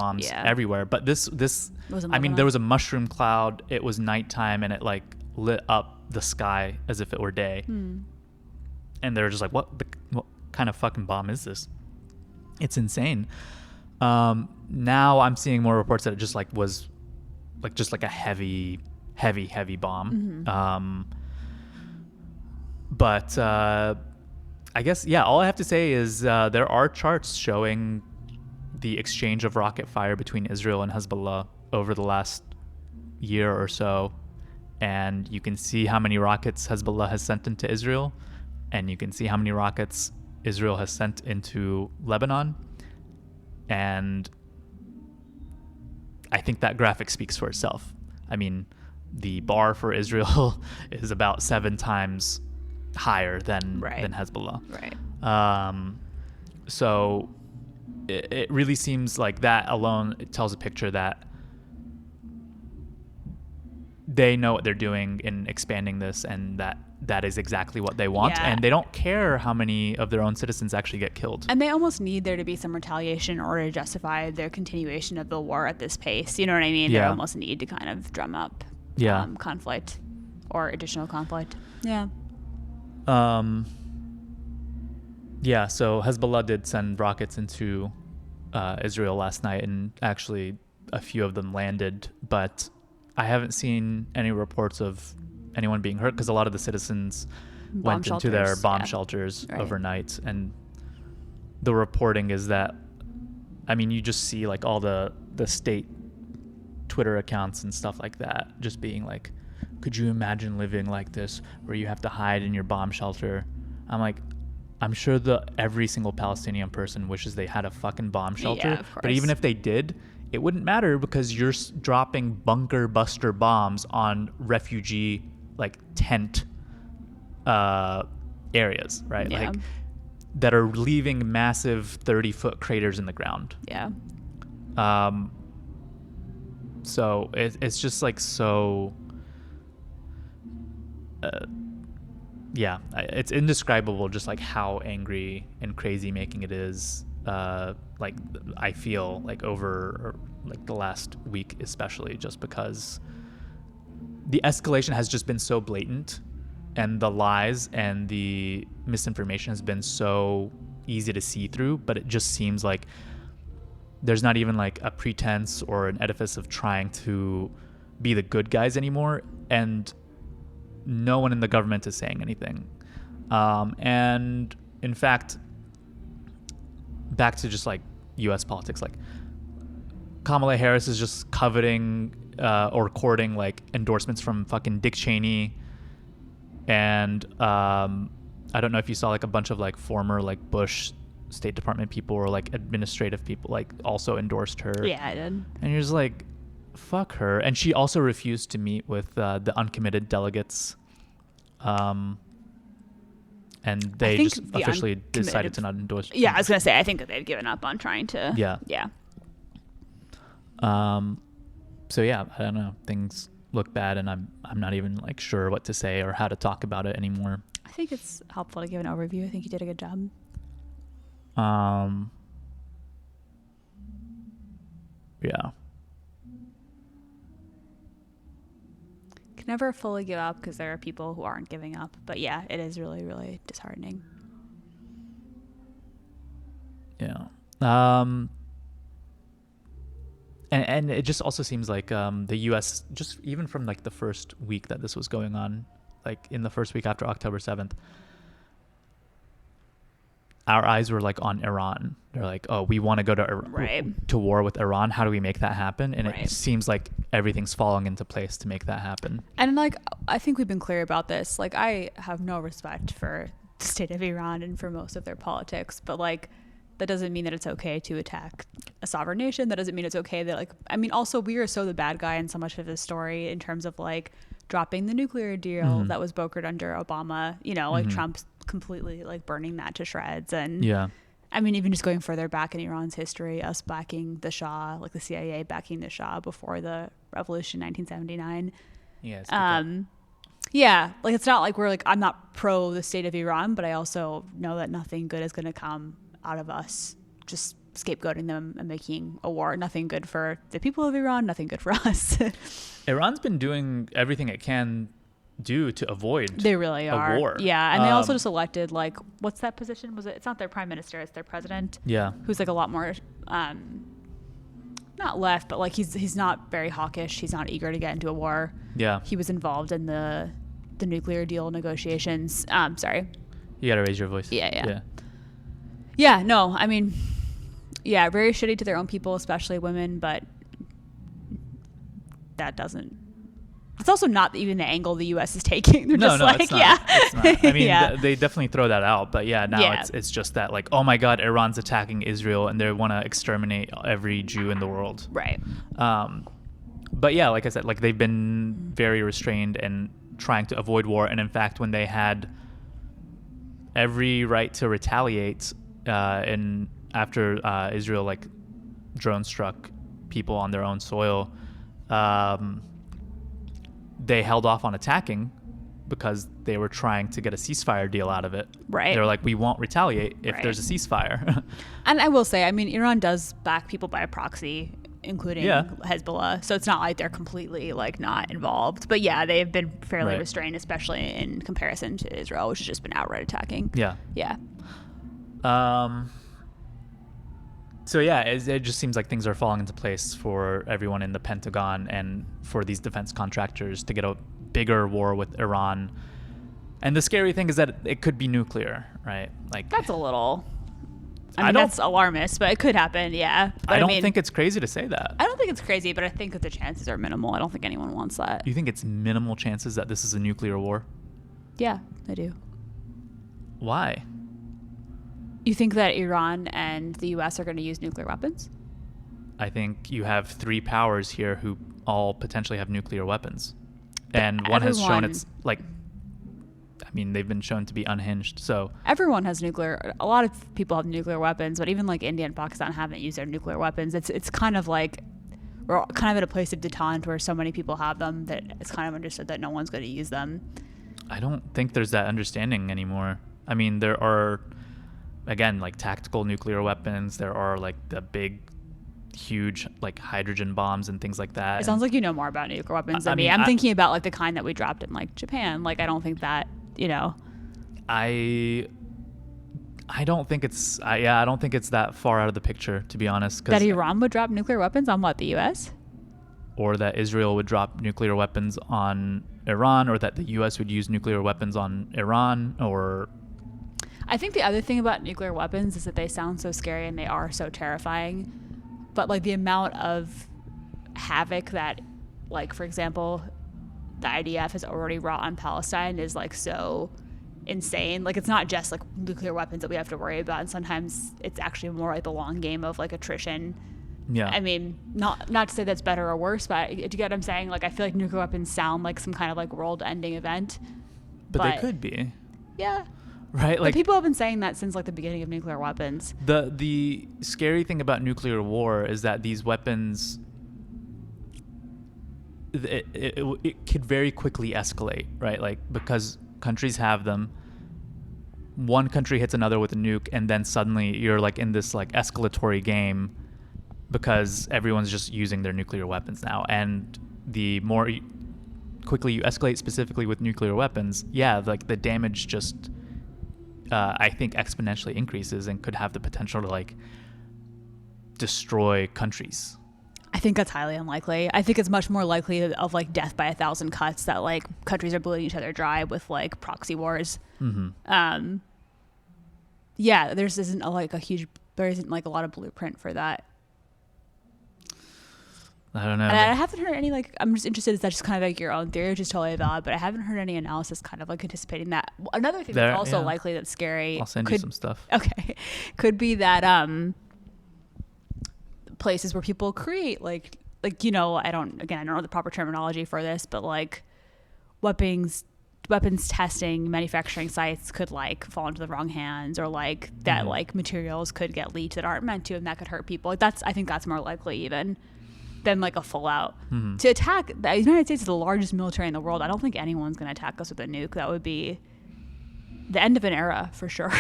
there was a mushroom cloud. It was nighttime, and it like lit up the sky as if it were day. And they're just like, what kind of fucking bomb is this? It's insane. Now I'm seeing more reports that it just like was like just like a heavy bomb. But I guess, all I have to say is there are charts showing the exchange of rocket fire between Israel and Hezbollah over the last year or so. And you can see how many rockets Hezbollah has sent into Israel, and you can see how many rockets Israel has sent into Lebanon. And I think that graphic speaks for itself. I mean, the bar for Israel is about 7 times higher than Hezbollah. Right. So it really seems like that alone, it tells a picture that they know what they're doing in expanding this, and that is exactly what they want. And they don't care how many of their own citizens actually get killed. And they almost need there to be some retaliation in order to justify their continuation of the war at this pace. You know what I mean? They almost need to kind of drum up conflict or additional conflict. Yeah. So Hezbollah did send rockets into Israel last night, and actually a few of them landed, but I haven't seen any reports of anyone being hurt because a lot of the citizens went into their bomb shelters overnight. And the reporting is that, I mean, you just see like all the state Twitter accounts and stuff like that just being like, could you imagine living like this where you have to hide in your bomb shelter? I'm like, I'm sure every single Palestinian person wishes they had a fucking bomb shelter. Yeah, of course. But even if they did, it wouldn't matter because you're dropping bunker buster bombs on refugee like tent areas, right? Yeah. Like that are leaving massive 30-foot craters in the ground. Yeah. So it's just like so. It's indescribable just like how angry and crazy making it is. Like I feel like over like the last week, especially just because the escalation has just been so blatant, and the lies and the misinformation has been so easy to see through, but it just seems like there's not even like a pretense or an edifice of trying to be the good guys anymore, and no one in the government is saying anything. And in fact, back to just like US politics, like Kamala Harris is just coveting or courting like endorsements from fucking Dick Cheney, and I don't know if you saw like a bunch of like former like Bush State Department people or like administrative people like also endorsed her. Yeah, I did. And you're just like, fuck her. And she also refused to meet with the uncommitted delegates. And they just officially decided to not endorse. Yeah, I was going to say, I think that they've given up on trying to. Yeah. Yeah. So yeah, I don't know. Things look bad, and I'm not even like sure what to say or how to talk about it anymore. I think it's helpful to give an overview. I think you did a good job. Yeah. Can never fully give up because there are people who aren't giving up. But yeah, it is really, really disheartening. Yeah. And it just also seems like the U.S. just even from like the first week that this was going on, like in the first week after October 7th, our eyes were like on Iran. They're like, oh, we want to go to war with Iran. How do we make that happen? And it seems like everything's falling into place to make that happen. And like, I think we've been clear about this. Like, I have no respect for the state of Iran and for most of their politics, but like, that doesn't mean that it's okay to attack a sovereign nation. That doesn't mean it's okay that, like, I mean, also we are so the bad guy in so much of this story in terms of like dropping the nuclear deal that was brokered under Obama, you know, like Trump's completely like burning that to shreds. And I mean, even just going further back in Iran's history, us backing the Shah, like the CIA backing the Shah before the revolution, 1979. Yes. Yeah, like it's not like we're like, I'm not pro the state of Iran, but I also know that nothing good is going to come out of us just scapegoating them and making a war. Nothing good for the people of Iran, nothing good for us. Iran's been doing everything it can do to avoid they really are a war. Yeah, and they also just elected, like, what's that position? Was it? It's not their prime minister, it's their president. Yeah, who's like a lot more not left, but like he's not very hawkish. He's not eager to get into a war. Yeah, he was involved in the nuclear deal negotiations. Sorry, you gotta raise your voice. Yeah, no, I mean, yeah, very shitty to their own people, especially women, but that doesn't, it's also not even the angle the U.S. is taking. They're just like, it's not. It's not. I mean, they definitely throw that out, but it's just that, like, oh my God, Iran's attacking Israel and they want to exterminate every Jew in the world. Right. But yeah, like I said, like they've been very restrained and trying to avoid war. And in fact, when they had every right to retaliate, and after Israel like drone struck people on their own soil, they held off on attacking because they were trying to get a ceasefire deal out of it. Right. They were like, we won't retaliate if there's a ceasefire. And I will say, I mean, Iran does back people by proxy, including Hezbollah. So it's not like they're completely like not involved. But yeah, they've been fairly restrained, especially in comparison to Israel, which has just been outright attacking. Yeah. So yeah, it just seems like things are falling into place for everyone in the Pentagon and for these defense contractors to get a bigger war with Iran. And the scary thing is that it could be nuclear, right? Like, that's a little, I mean, that's alarmist, but it could happen. Yeah. But I don't think it's crazy to say that. I don't think it's crazy, but I think that the chances are minimal. I don't think anyone wants that. You think it's minimal chances that this is a nuclear war? Yeah, I do. Why? You think that Iran and the U.S. are going to use nuclear weapons? I think you have three powers here who all potentially have nuclear weapons. And one has shown it's like, I mean, they've been shown to be unhinged. So everyone has nuclear. A lot of people have nuclear weapons, but even like India and Pakistan haven't used their nuclear weapons. It's kind of like we're kind of at a place of detente where so many people have them that it's kind of understood that no one's going to use them. I don't think there's that understanding anymore. I mean, there are, again, like tactical nuclear weapons. There are like the big, huge like hydrogen bombs and things like that. It sounds like you know more about nuclear weapons than me. I'm thinking about like the kind that we dropped in like Japan. Like, I don't think that, you know. I don't think it's I don't think it's that far out of the picture, to be honest. That Iran would drop nuclear weapons on what, the U.S.? Or that Israel would drop nuclear weapons on Iran, or that the U.S. would use nuclear weapons on Iran, or... I think the other thing about nuclear weapons is that they sound so scary and they are so terrifying. But like the amount of havoc that, like, for example, the IDF has already wrought on Palestine is like so insane. Like, it's not just like nuclear weapons that we have to worry about, and sometimes it's actually more like the long game of like attrition. Yeah. I mean, not to say that's better or worse, but do you get what I'm saying? Like, I feel like nuclear weapons sound like some kind of like world-ending event. But they could be. Yeah. Right? Like, but people have been saying that since like the beginning of nuclear weapons. The scary thing about nuclear war is that these weapons, it could very quickly escalate, right? Like, because countries have them, one country hits another with a nuke, and then suddenly you're like in this like escalatory game because everyone's just using their nuclear weapons now. And the more quickly you escalate specifically with nuclear weapons, like the damage just I think exponentially increases and could have the potential to like destroy countries. I think that's highly unlikely. I think it's much more likely of like death by 1,000 cuts that like countries are bleeding each other dry with like proxy wars. Yeah, there isn't a lot of blueprint for that. I don't know. And I haven't heard any, like, I'm just interested, is that just kind of like your own theory, which is totally valid, but I haven't heard any analysis kind of like anticipating that. Another thing that's also likely that's scary. I'll send you some stuff. Okay. Could be that places where people create like, you know, I don't know the proper terminology for this, but like weapons testing, manufacturing sites could like fall into the wrong hands, or like that like materials could get leaked that aren't meant to, and that could hurt people. Like I think that's more likely even than like a full out to attack. The United States is the largest military in the world. I don't think anyone's going to attack us with a nuke. That would be the end of an era for sure.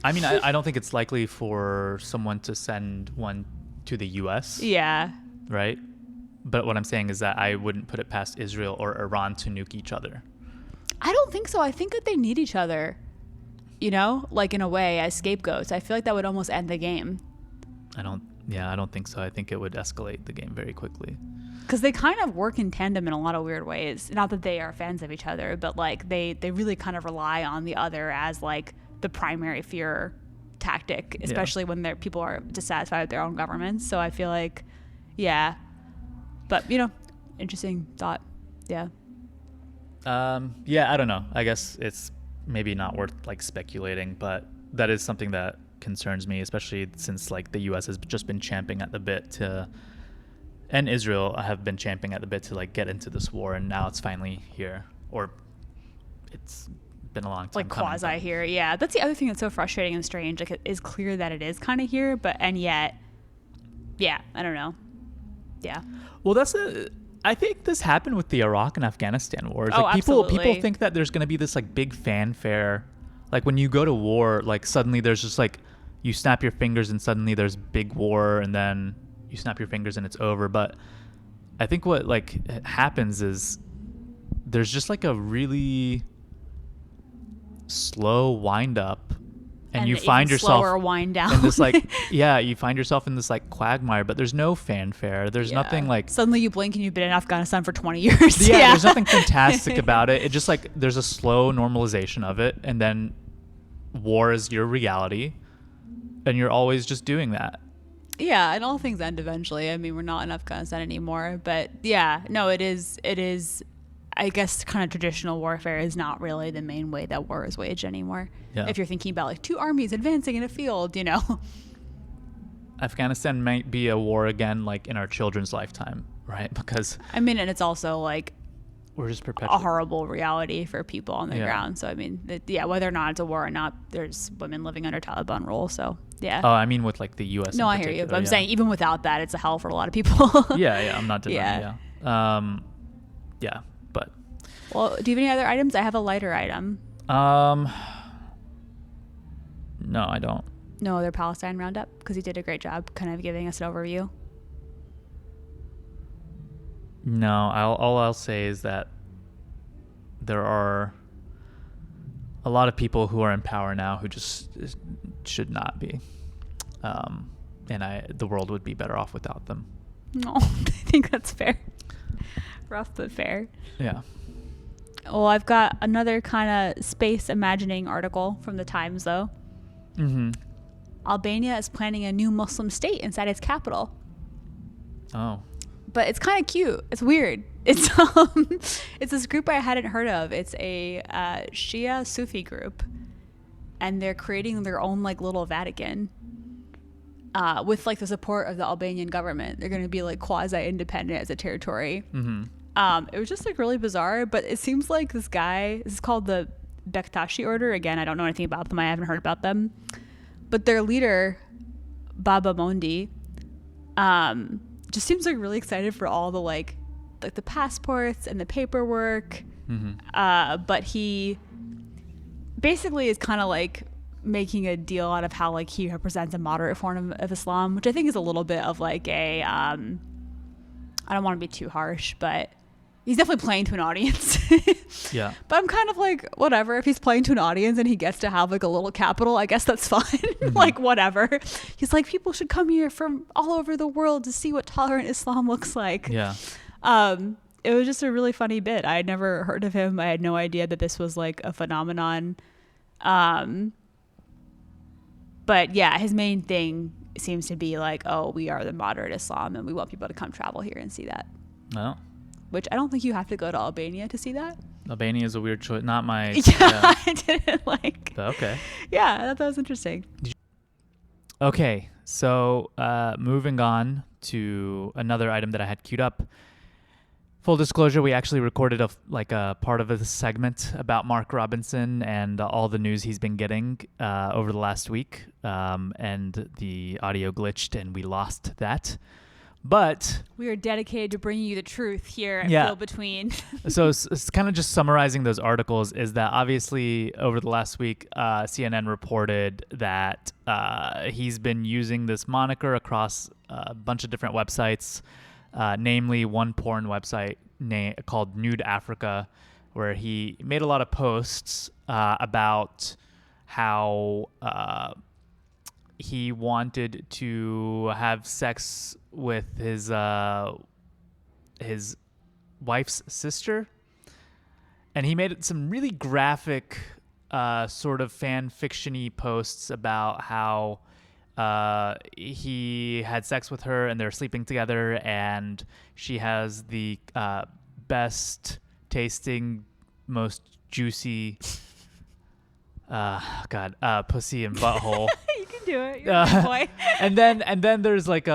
I mean, I don't think it's likely for someone to send one to the US. Yeah. Right. But what I'm saying is that I wouldn't put it past Israel or Iran to nuke each other. I don't think so. I think that they need each other, you know, like in a way as scapegoats. I feel like that would almost end the game. I don't think so. I think it would escalate the game very quickly. Because they kind of work in tandem in a lot of weird ways. Not that they are fans of each other, but like they really kind of rely on the other as like the primary fear tactic, especially when people are dissatisfied with their own governments. So I feel like, yeah. But, you know, interesting thought. Yeah. Yeah, I don't know. I guess it's maybe not worth like speculating, but that is something that concerns me, especially since like the US has just been champing at the bit to, and Israel have been champing at the bit to like get into this war, and now it's finally here, or it's been a long time like quasi here. Yeah, that's the other thing that's so frustrating and strange. Like, it is clear that it is kind of here, and yet, yeah, I don't know. Yeah. Well, I think this happened with the Iraq and Afghanistan wars. Oh, like absolutely. people think that there's going to be this like big fanfare, like when you go to war, like suddenly there's just like you snap your fingers and suddenly there's big war, and then you snap your fingers and it's over. But I think what like happens is there's just like a really slow wind up, and you find yourself slower wind down in this like you find yourself in this like quagmire, but there's no fanfare. There's nothing like suddenly you blink and you've been in Afghanistan for 20 years. There's nothing fantastic about it. It just like there's a slow normalization of it, and then war is your reality, and you're always just doing that. Yeah, and all things end eventually. I mean, we're not in Afghanistan anymore, but yeah, no, it is. I guess kind of traditional warfare is not really the main way that war is waged anymore. Yeah. If you're thinking about like two armies advancing in a field, you know. Afghanistan might be a war again, like in our children's lifetime, right? Because I mean, and it's also like we're just a horrible reality for people on the ground. So I mean, whether or not it's a war or not, there's women living under Taliban rule. So yeah. Oh, I mean with like the U.S. No, I hear you. But I'm saying even without that, it's a hell for a lot of people. yeah, I'm not denying. Yeah. But well, do you have any other items? I have a lighter item. No, I don't. No other Palestine roundup, because you did a great job kind of giving us an overview. No, all I'll say is that there are a lot of people who are in power now who just should not be, and the world would be better off without them. No, I think that's fair. Rough but fair. Yeah. Well, I've got another kind of space imagining article from the Times, though. Mm-hmm. Albania is planning a new Muslim state inside its capital. Oh. But it's kind of cute. It's weird. It's it's this group I hadn't heard of. It's a Shia Sufi group, and they're creating their own like little Vatican. With like the support of the Albanian government. They're going to be like quasi-independent as a territory. Mm-hmm. It was just like really bizarre, but it seems like this is called the Bektashi Order. Again, I don't know anything about them. I haven't heard about them. But their leader, Baba Mondi, just seems like really excited for all the like the passports and the paperwork. Mm-hmm. But he basically is kind of like making a deal out of how like he represents a moderate form of Islam, which I think is a little bit of like a I don't want to be too harsh, but He's definitely playing to an audience. Yeah. But I'm kind of like, whatever. If he's playing to an audience and he gets to have like a little capital, I guess that's fine. Mm-hmm. Like, whatever. He's like, people should come here from all over the world to see what tolerant Islam looks like. Yeah. It was just a really funny bit. I had never heard of him. I had no idea that this was like a phenomenon. But yeah, his main thing seems to be like, oh, we are the moderate Islam and we want people to come travel here and see that. No. Which I don't think you have to go to Albania to see that. Albania is a weird choice. Not my... Yeah, I didn't like... Okay. Yeah, I thought that was interesting. Okay, so moving on to another item that I had queued up. Full disclosure, we actually recorded a part of a segment about Mark Robinson and all the news he's been getting over the last week, and the audio glitched and we lost that. But we are dedicated to bringing you the truth here at Feel Between. So it's kind of just summarizing those articles is that obviously over the last week, CNN reported that he's been using this moniker across a bunch of different websites, namely one porn website called Nude Africa, where he made a lot of posts about how he wanted to have sex with his wife's sister, and he made some really graphic sort of fan fiction-y posts about how he had sex with her and they're sleeping together, and she has the best tasting, most juicy pussy and butthole. You can do it. You're a good boy. and then there's like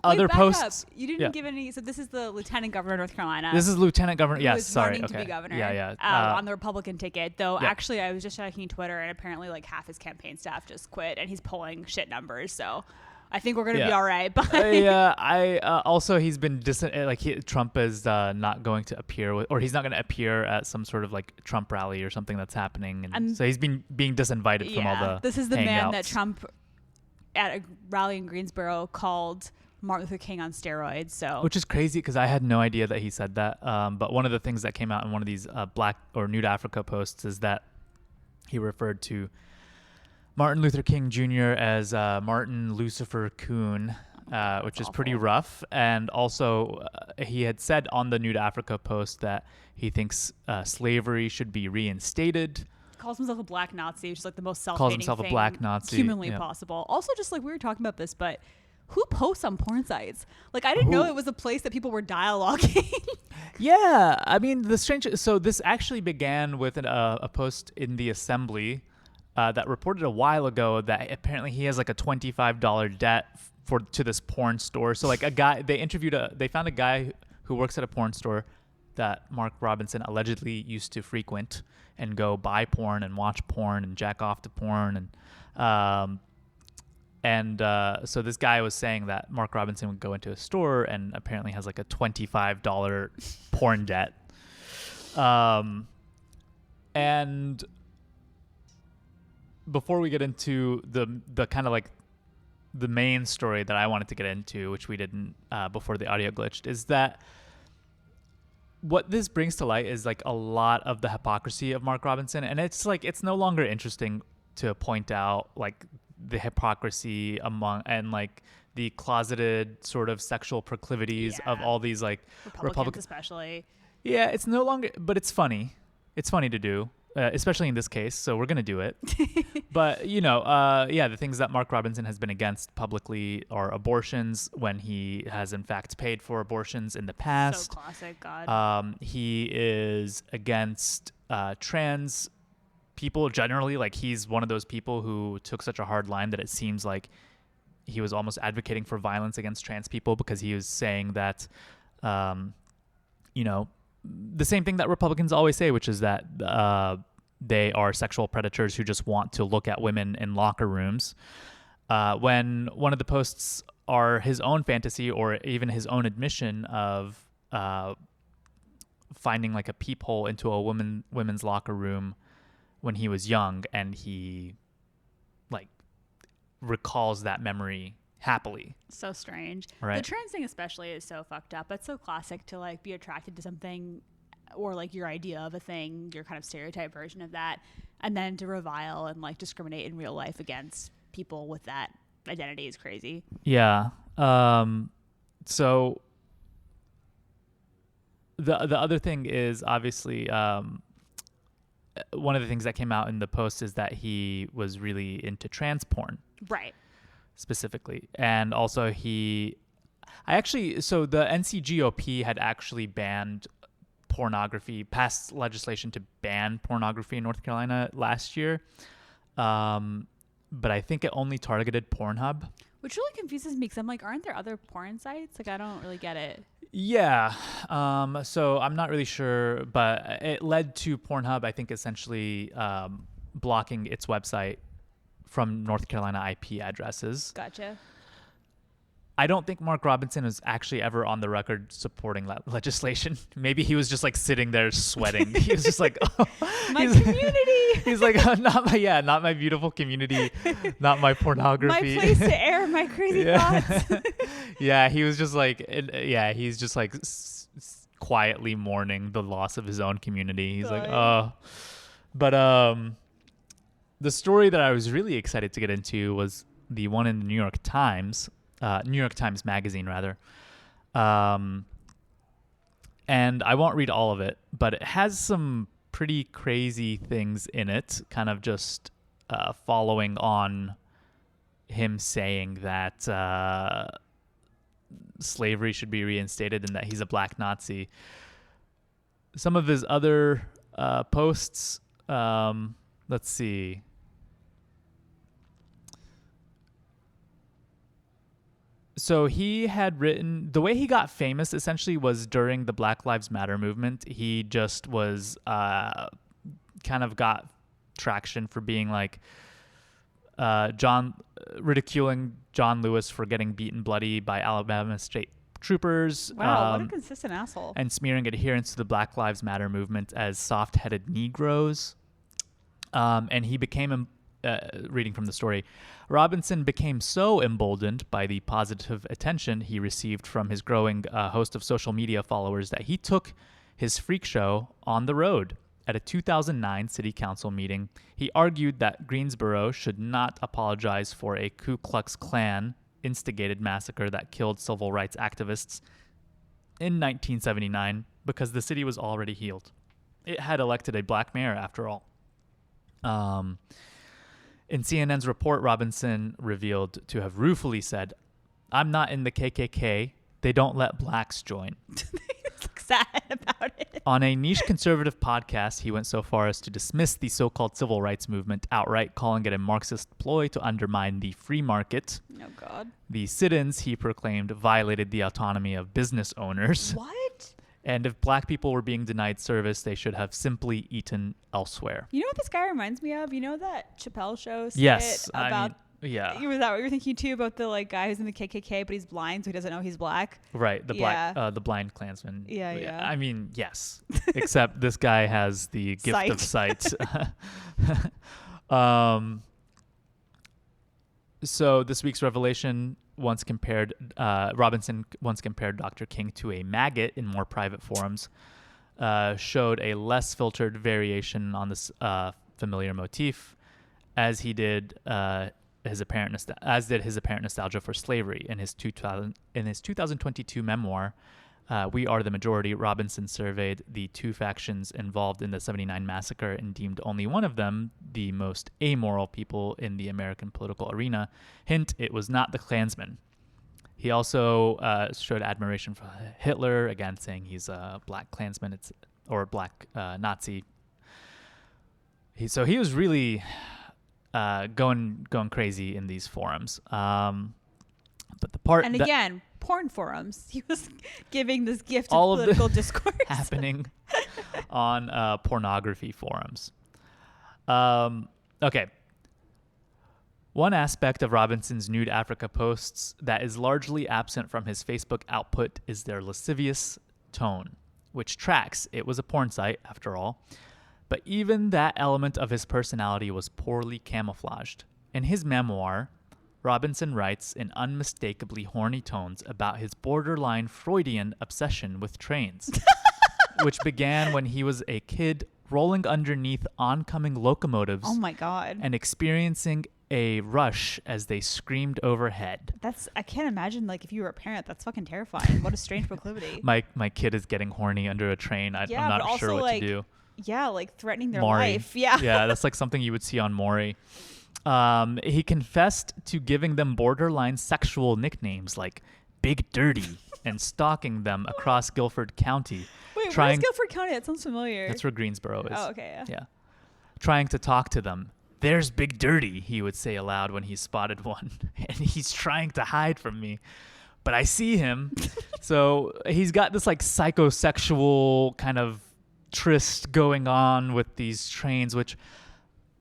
other posts. Up. You didn't give any. So this is the Lieutenant Governor of North Carolina. This is Lieutenant Governor. Yes, sorry. Running okay. to be governor. Yeah. On the Republican ticket, though. Yeah. Actually, I was just checking Twitter, and apparently, like half his campaign staff just quit, and he's pulling shit numbers. So I think we're gonna be all right. But also he's been Trump is not going to appear or he's not going to appear at some sort of like Trump rally or something that's happening, and so he's been being disinvited from all the. This is the hangouts. Man that Trump at a rally in Greensboro called Martin Luther King on steroids. So which is crazy because I had no idea that he said that. But one of the things that came out in one of these Black or Nude Africa posts is that he referred to Martin Luther King Jr. as Martin Lucifer Coon, which is awful. Pretty rough. And also, he had said on the Nude Africa post that he thinks slavery should be reinstated. Calls himself a black Nazi, which is like the most self-hating Calls himself thing a black Nazi humanly possible. Also, just like we were talking about this, but who posts on porn sites? Like, I didn't know it was a place that people were dialoguing. Yeah, I mean, so this actually began with a post in the Assembly that reported a while ago that apparently he has like a $25 debt to this porn store. So like they found a guy who works at a porn store that Mark Robinson allegedly used to frequent and go buy porn and watch porn and jack off to porn. And so this guy was saying that Mark Robinson would go into a store and apparently has like a $25 porn debt. And before we get into the kind of like the main story that I wanted to get into, which we didn't before the audio glitched, is that what this brings to light is like a lot of the hypocrisy of Mark Robinson. And it's like, it's no longer interesting to point out like the hypocrisy among and like the closeted sort of sexual proclivities of all these like Republicans especially. Yeah, it's no longer, but it's funny. It's funny to do. Especially in this case, so we're going to do it. But, the things that Mark Robinson has been against publicly are abortions when he has, in fact, paid for abortions in the past. So classic, God. He is against trans people generally. Like, he's one of those people who took such a hard line that it seems like he was almost advocating for violence against trans people because he was saying that, the same thing that Republicans always say, which is that they are sexual predators who just want to look at women in locker rooms. When one of the posts are his own fantasy or even his own admission of finding like a peephole into a women's locker room when he was young, and he like recalls that memory happily. So strange. Right. The trans thing especially is so fucked up. It's so classic to like be attracted to something or like your idea of a thing, your kind of stereotype version of that, and then to revile and like discriminate in real life against people with that identity is crazy. Yeah. So the other thing is obviously one of the things that came out in the post is that he was really into trans porn. Right. Specifically. And also so the NCGOP had actually banned pornography, passed legislation to ban pornography in North Carolina last year. But I think it only targeted Pornhub. Which really confuses me because I'm like, aren't there other porn sites? Like, I don't really get it. Yeah. So I'm not really sure, but it led to Pornhub, I think, essentially blocking its website from North Carolina IP addresses. Gotcha. I don't think Mark Robinson was actually ever on the record supporting legislation. Maybe he was just like sitting there sweating. He was just like, "Oh, my community." He's like, oh, not my beautiful community, not my pornography. My place to air my crazy thoughts. Yeah, he was just like, he's just like quietly mourning the loss of his own community. He's like, oh, but the story that I was really excited to get into was the one in the New York Times Magazine, rather. And I won't read all of it, but it has some pretty crazy things in it, kind of just following on him saying that slavery should be reinstated and that he's a black Nazi. Some of his other posts, let's see. So he had written, the way he got famous essentially was during the Black Lives Matter movement. He just was kind of got traction for being like ridiculing John Lewis for getting beaten bloody by Alabama state troopers. Wow, what a consistent asshole. And smearing adherents to the Black Lives Matter movement as soft-headed Negroes. And he became reading from the story, Robinson became so emboldened by the positive attention he received from his growing host of social media followers that he took his freak show on the road. At a 2009 city council meeting, he argued that Greensboro should not apologize for a Ku Klux Klan instigated massacre that killed civil rights activists in 1979 because the city was already healed. It had elected a black mayor after all. In CNN's report, Robinson revealed to have ruefully said, "I'm not in the KKK. They don't let blacks join." It's sad about it. On a niche conservative podcast, he went so far as to dismiss the so-called civil rights movement outright, calling it a Marxist ploy to undermine the free market. Oh, God. The sit-ins, he proclaimed, violated the autonomy of business owners. What? And if black people were being denied service, they should have simply eaten elsewhere. You know what this guy reminds me of? You know that Chappelle show skit Yes, about... yeah. Was that what you were thinking too, about the like guy who's in the KKK but he's blind so he doesn't know he's black? Right, the blind Klansman. Yeah. I mean, yes. Except this guy has the gift of sight. So this week's revelation Robinson once compared Dr. King to a maggot in more private forums, showed a less filtered variation on this familiar motif, as did his apparent nostalgia for slavery. In his 2022 memoir, We Are the Majority, Robinson surveyed the two factions involved in the 79 massacre and deemed only one of them the most amoral people in the American political arena. Hint, it was not the Klansmen. He also showed admiration for Hitler, again saying he's a black Klansman or black Nazi. So he was really going crazy in these forums. But the part porn forums. He was giving this gift all of political discourse happening on pornography forums. Okay. One aspect of Robinson's Nude Africa posts that is largely absent from his Facebook output is their lascivious tone, which tracks. It was a porn site, after all. But even that element of his personality was poorly camouflaged. In his memoir, Robinson writes in unmistakably horny tones about his borderline Freudian obsession with trains, which began when he was a kid rolling underneath oncoming locomotives. Oh my God. And experiencing a rush as they screamed overhead. I can't imagine, like, if you were a parent, that's fucking terrifying. What a strange proclivity. My kid is getting horny under a train. I'm not sure what to do. Yeah, like threatening their Maury. life. Yeah. Yeah, that's like something you would see on Maury. He confessed to giving them borderline sexual nicknames like Big Dirty and stalking them across Guilford County. Wait, where's Guilford County? That sounds familiar. That's where Greensboro is. Oh, okay. Yeah. Trying to talk to them. There's Big Dirty, he would say aloud when he spotted one. And he's trying to hide from me. But I see him. So he's got this like psychosexual kind of tryst going on with these trains, which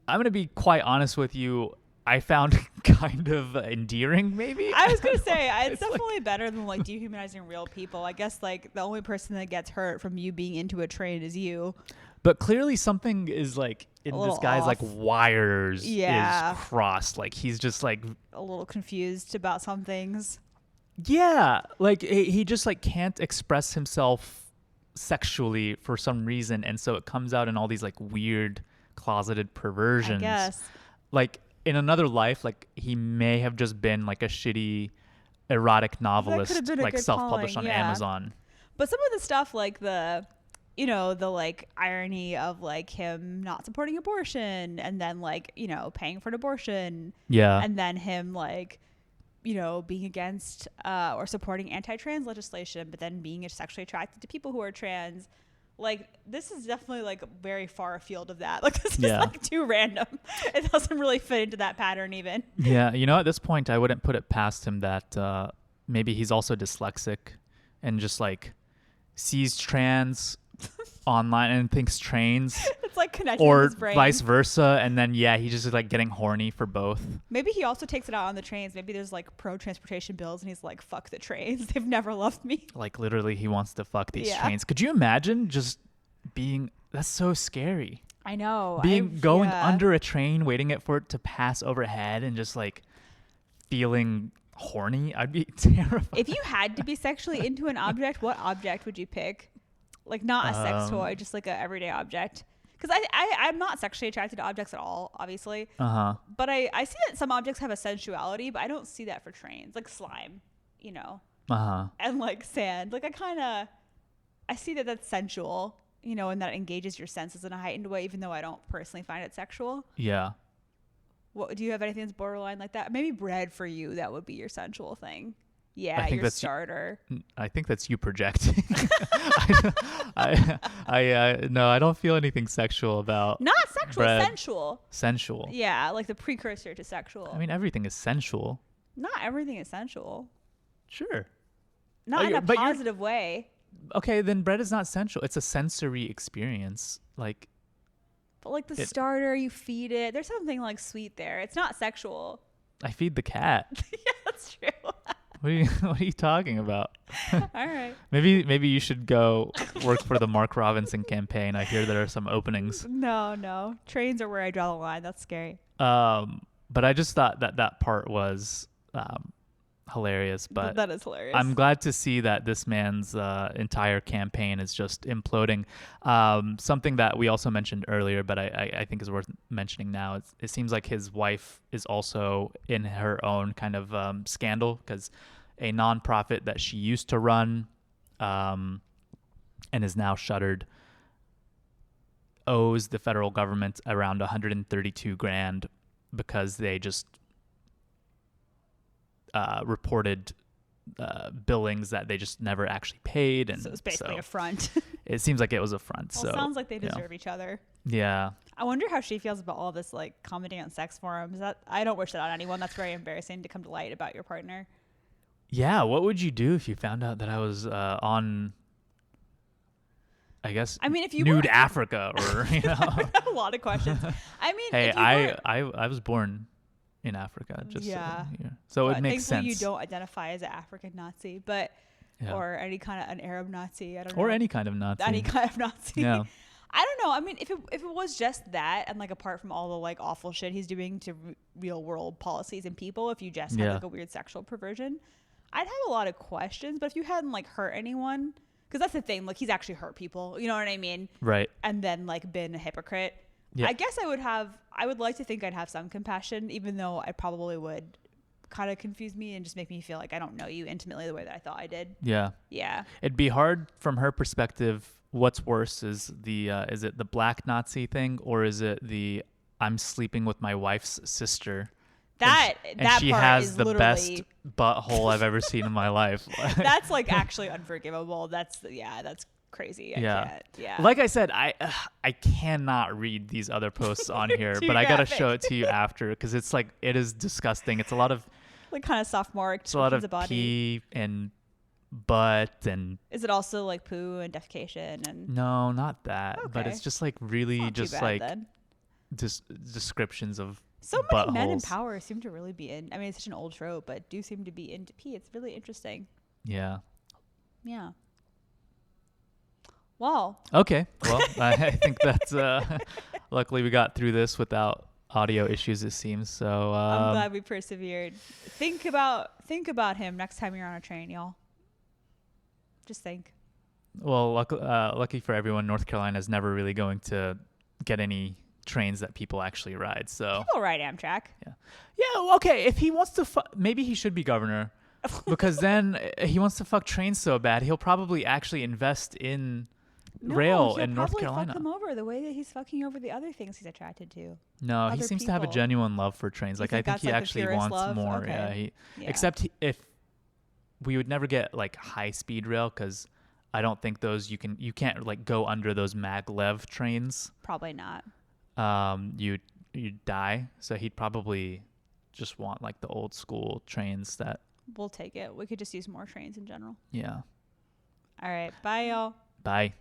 I'm going to be quite honest with you, I found kind of endearing, maybe. I was going to say, it's definitely like, better than like dehumanizing real people. I guess like the only person that gets hurt from you being into a train is you. But clearly something is like in this guy's off. Like wires is crossed. Like he's just like a little confused about some things. Yeah. Like he just like can't express himself sexually for some reason. And so it comes out in all these like weird closeted perversions. I guess. Like in another life, like he may have just been like a shitty erotic novelist, like self-published on Amazon. But some of the stuff like the like irony of like him not supporting abortion and then like, paying for an abortion. Yeah. And then him like, being against or supporting anti-trans legislation, but then being sexually attracted to people who are trans. Like, this is definitely like very far afield of that. Like, this is like too random. It doesn't really fit into that pattern even. Yeah. At this point, I wouldn't put it past him that maybe he's also dyslexic and just like sees trans online and thinks trains. It's like connected in his brain. Or vice versa. And then, he just is like getting horny for both. Maybe he also takes it out on the trains. Maybe there's like pro-transportation bills and he's like, fuck the trains. They've never loved me. Like literally he wants to fuck these trains. Could you imagine just being, that's so scary. I know. Going under a train, waiting for it to pass overhead and just like feeling horny. I'd be terrified. If you had to be sexually into an object, what object would you pick? Like not a sex toy, just like an everyday object. Because I'm not sexually attracted to objects at all, obviously. But I see that some objects have a sensuality, but I don't see that for trains. Like slime, and like sand. Like I see that that's sensual, and that engages your senses in a heightened way, even though I don't personally find it sexual. Yeah. What do you have anything that's borderline like that? Maybe bread for you, that would be your sensual thing. Yeah, I think your starter. I think that's you projecting. No, I don't feel anything sexual about not sexual, bread. Sensual. Sensual. Yeah, like the precursor to sexual. I mean, everything is sensual. Not everything is sensual. Sure. Not in a positive way. Okay, then bread is not sensual. It's a sensory experience. Like. But like the starter, you feed it. There's something like sweet there. It's not sexual. I feed the cat. Yeah, that's true. What are you talking about? All right. Maybe you should go work for the Mark Robinson campaign. I hear there are some openings. No. Trains are where I draw the line. That's scary. But I just thought that part was hilarious. But that is hilarious. I'm glad to see that this man's entire campaign is just imploding. Something that we also mentioned earlier, but I think is worth mentioning now. It seems like his wife is also in her own kind of scandal because a nonprofit that she used to run and is now shuttered owes the federal government around $132,000 because they just reported billings that they just never actually paid, and so it was basically a front. It seems like it was a front. Well, it sounds like they deserve each other. Yeah. I wonder how she feels about all this like commenting on sex forums. I don't wish that on anyone. That's very embarrassing to come to light about your partner. Yeah, what would you do if you found out that I was on, I guess, if you nude Africa or a lot of questions. Hey, I was born in Africa, so it makes sense. You don't identify as an African Nazi, but or any kind of an Arab Nazi. I don't know. Or any kind of Nazi. Any kind of Nazi. Yeah. I don't know. I mean, if it was just that, and like apart from all the like awful shit he's doing to real world policies and people, if you just had like a weird sexual perversion, I'd have a lot of questions. But if you hadn't like hurt anyone, because that's the thing, like he's actually hurt people, you know what I mean? Right. And then like been a hypocrite. Yeah. I guess I would like to think I'd have some compassion, even though I probably would kind of confuse me and just make me feel like I don't know you intimately the way that I thought I did. Yeah. Yeah. It'd be hard from her perspective. What's worse is is it the black Nazi thing, or is it the I'm sleeping with my wife's sister? And she part has the best butthole I've ever seen in my life. That's like actually unforgivable. That's crazy. Yeah. Like I said, I cannot read these other posts on here, but I gotta show it to you after because it's like it is disgusting. It's a lot of like kind of sophomore. It's a lot of pee and butt and. Is it also like poo and defecation and? No, not that. Okay. But it's just like really just like descriptions of. So many men in power seem to really be in. I mean, it's such an old trope, but do seem to be into pee. It's really interesting. Yeah. Yeah. Well. Okay. Well, I think that's. Luckily, we got through this without audio issues. It seems so. I'm glad we persevered. Think about him next time you're on a train, y'all. Just think. Well, lucky for everyone, North Carolina is never really going to get any trains that people actually ride. So people ride Amtrak. Yeah. Okay. If he wants to, maybe he should be governor, because then he wants to fuck trains so bad, he'll probably actually invest in rail in North Carolina. Fuck him over the way that he's fucking over the other things he's attracted to. No, he seems to have a genuine love for trains. Like I think he actually wants more. Okay. Yeah. Except if we would never get like high speed rail, because I don't think those you can't like go under those maglev trains. Probably not. You'd die. So he'd probably just want like the old school trains that. We'll take it. We could just use more trains in general. Yeah. All right. Bye, y'all. Bye.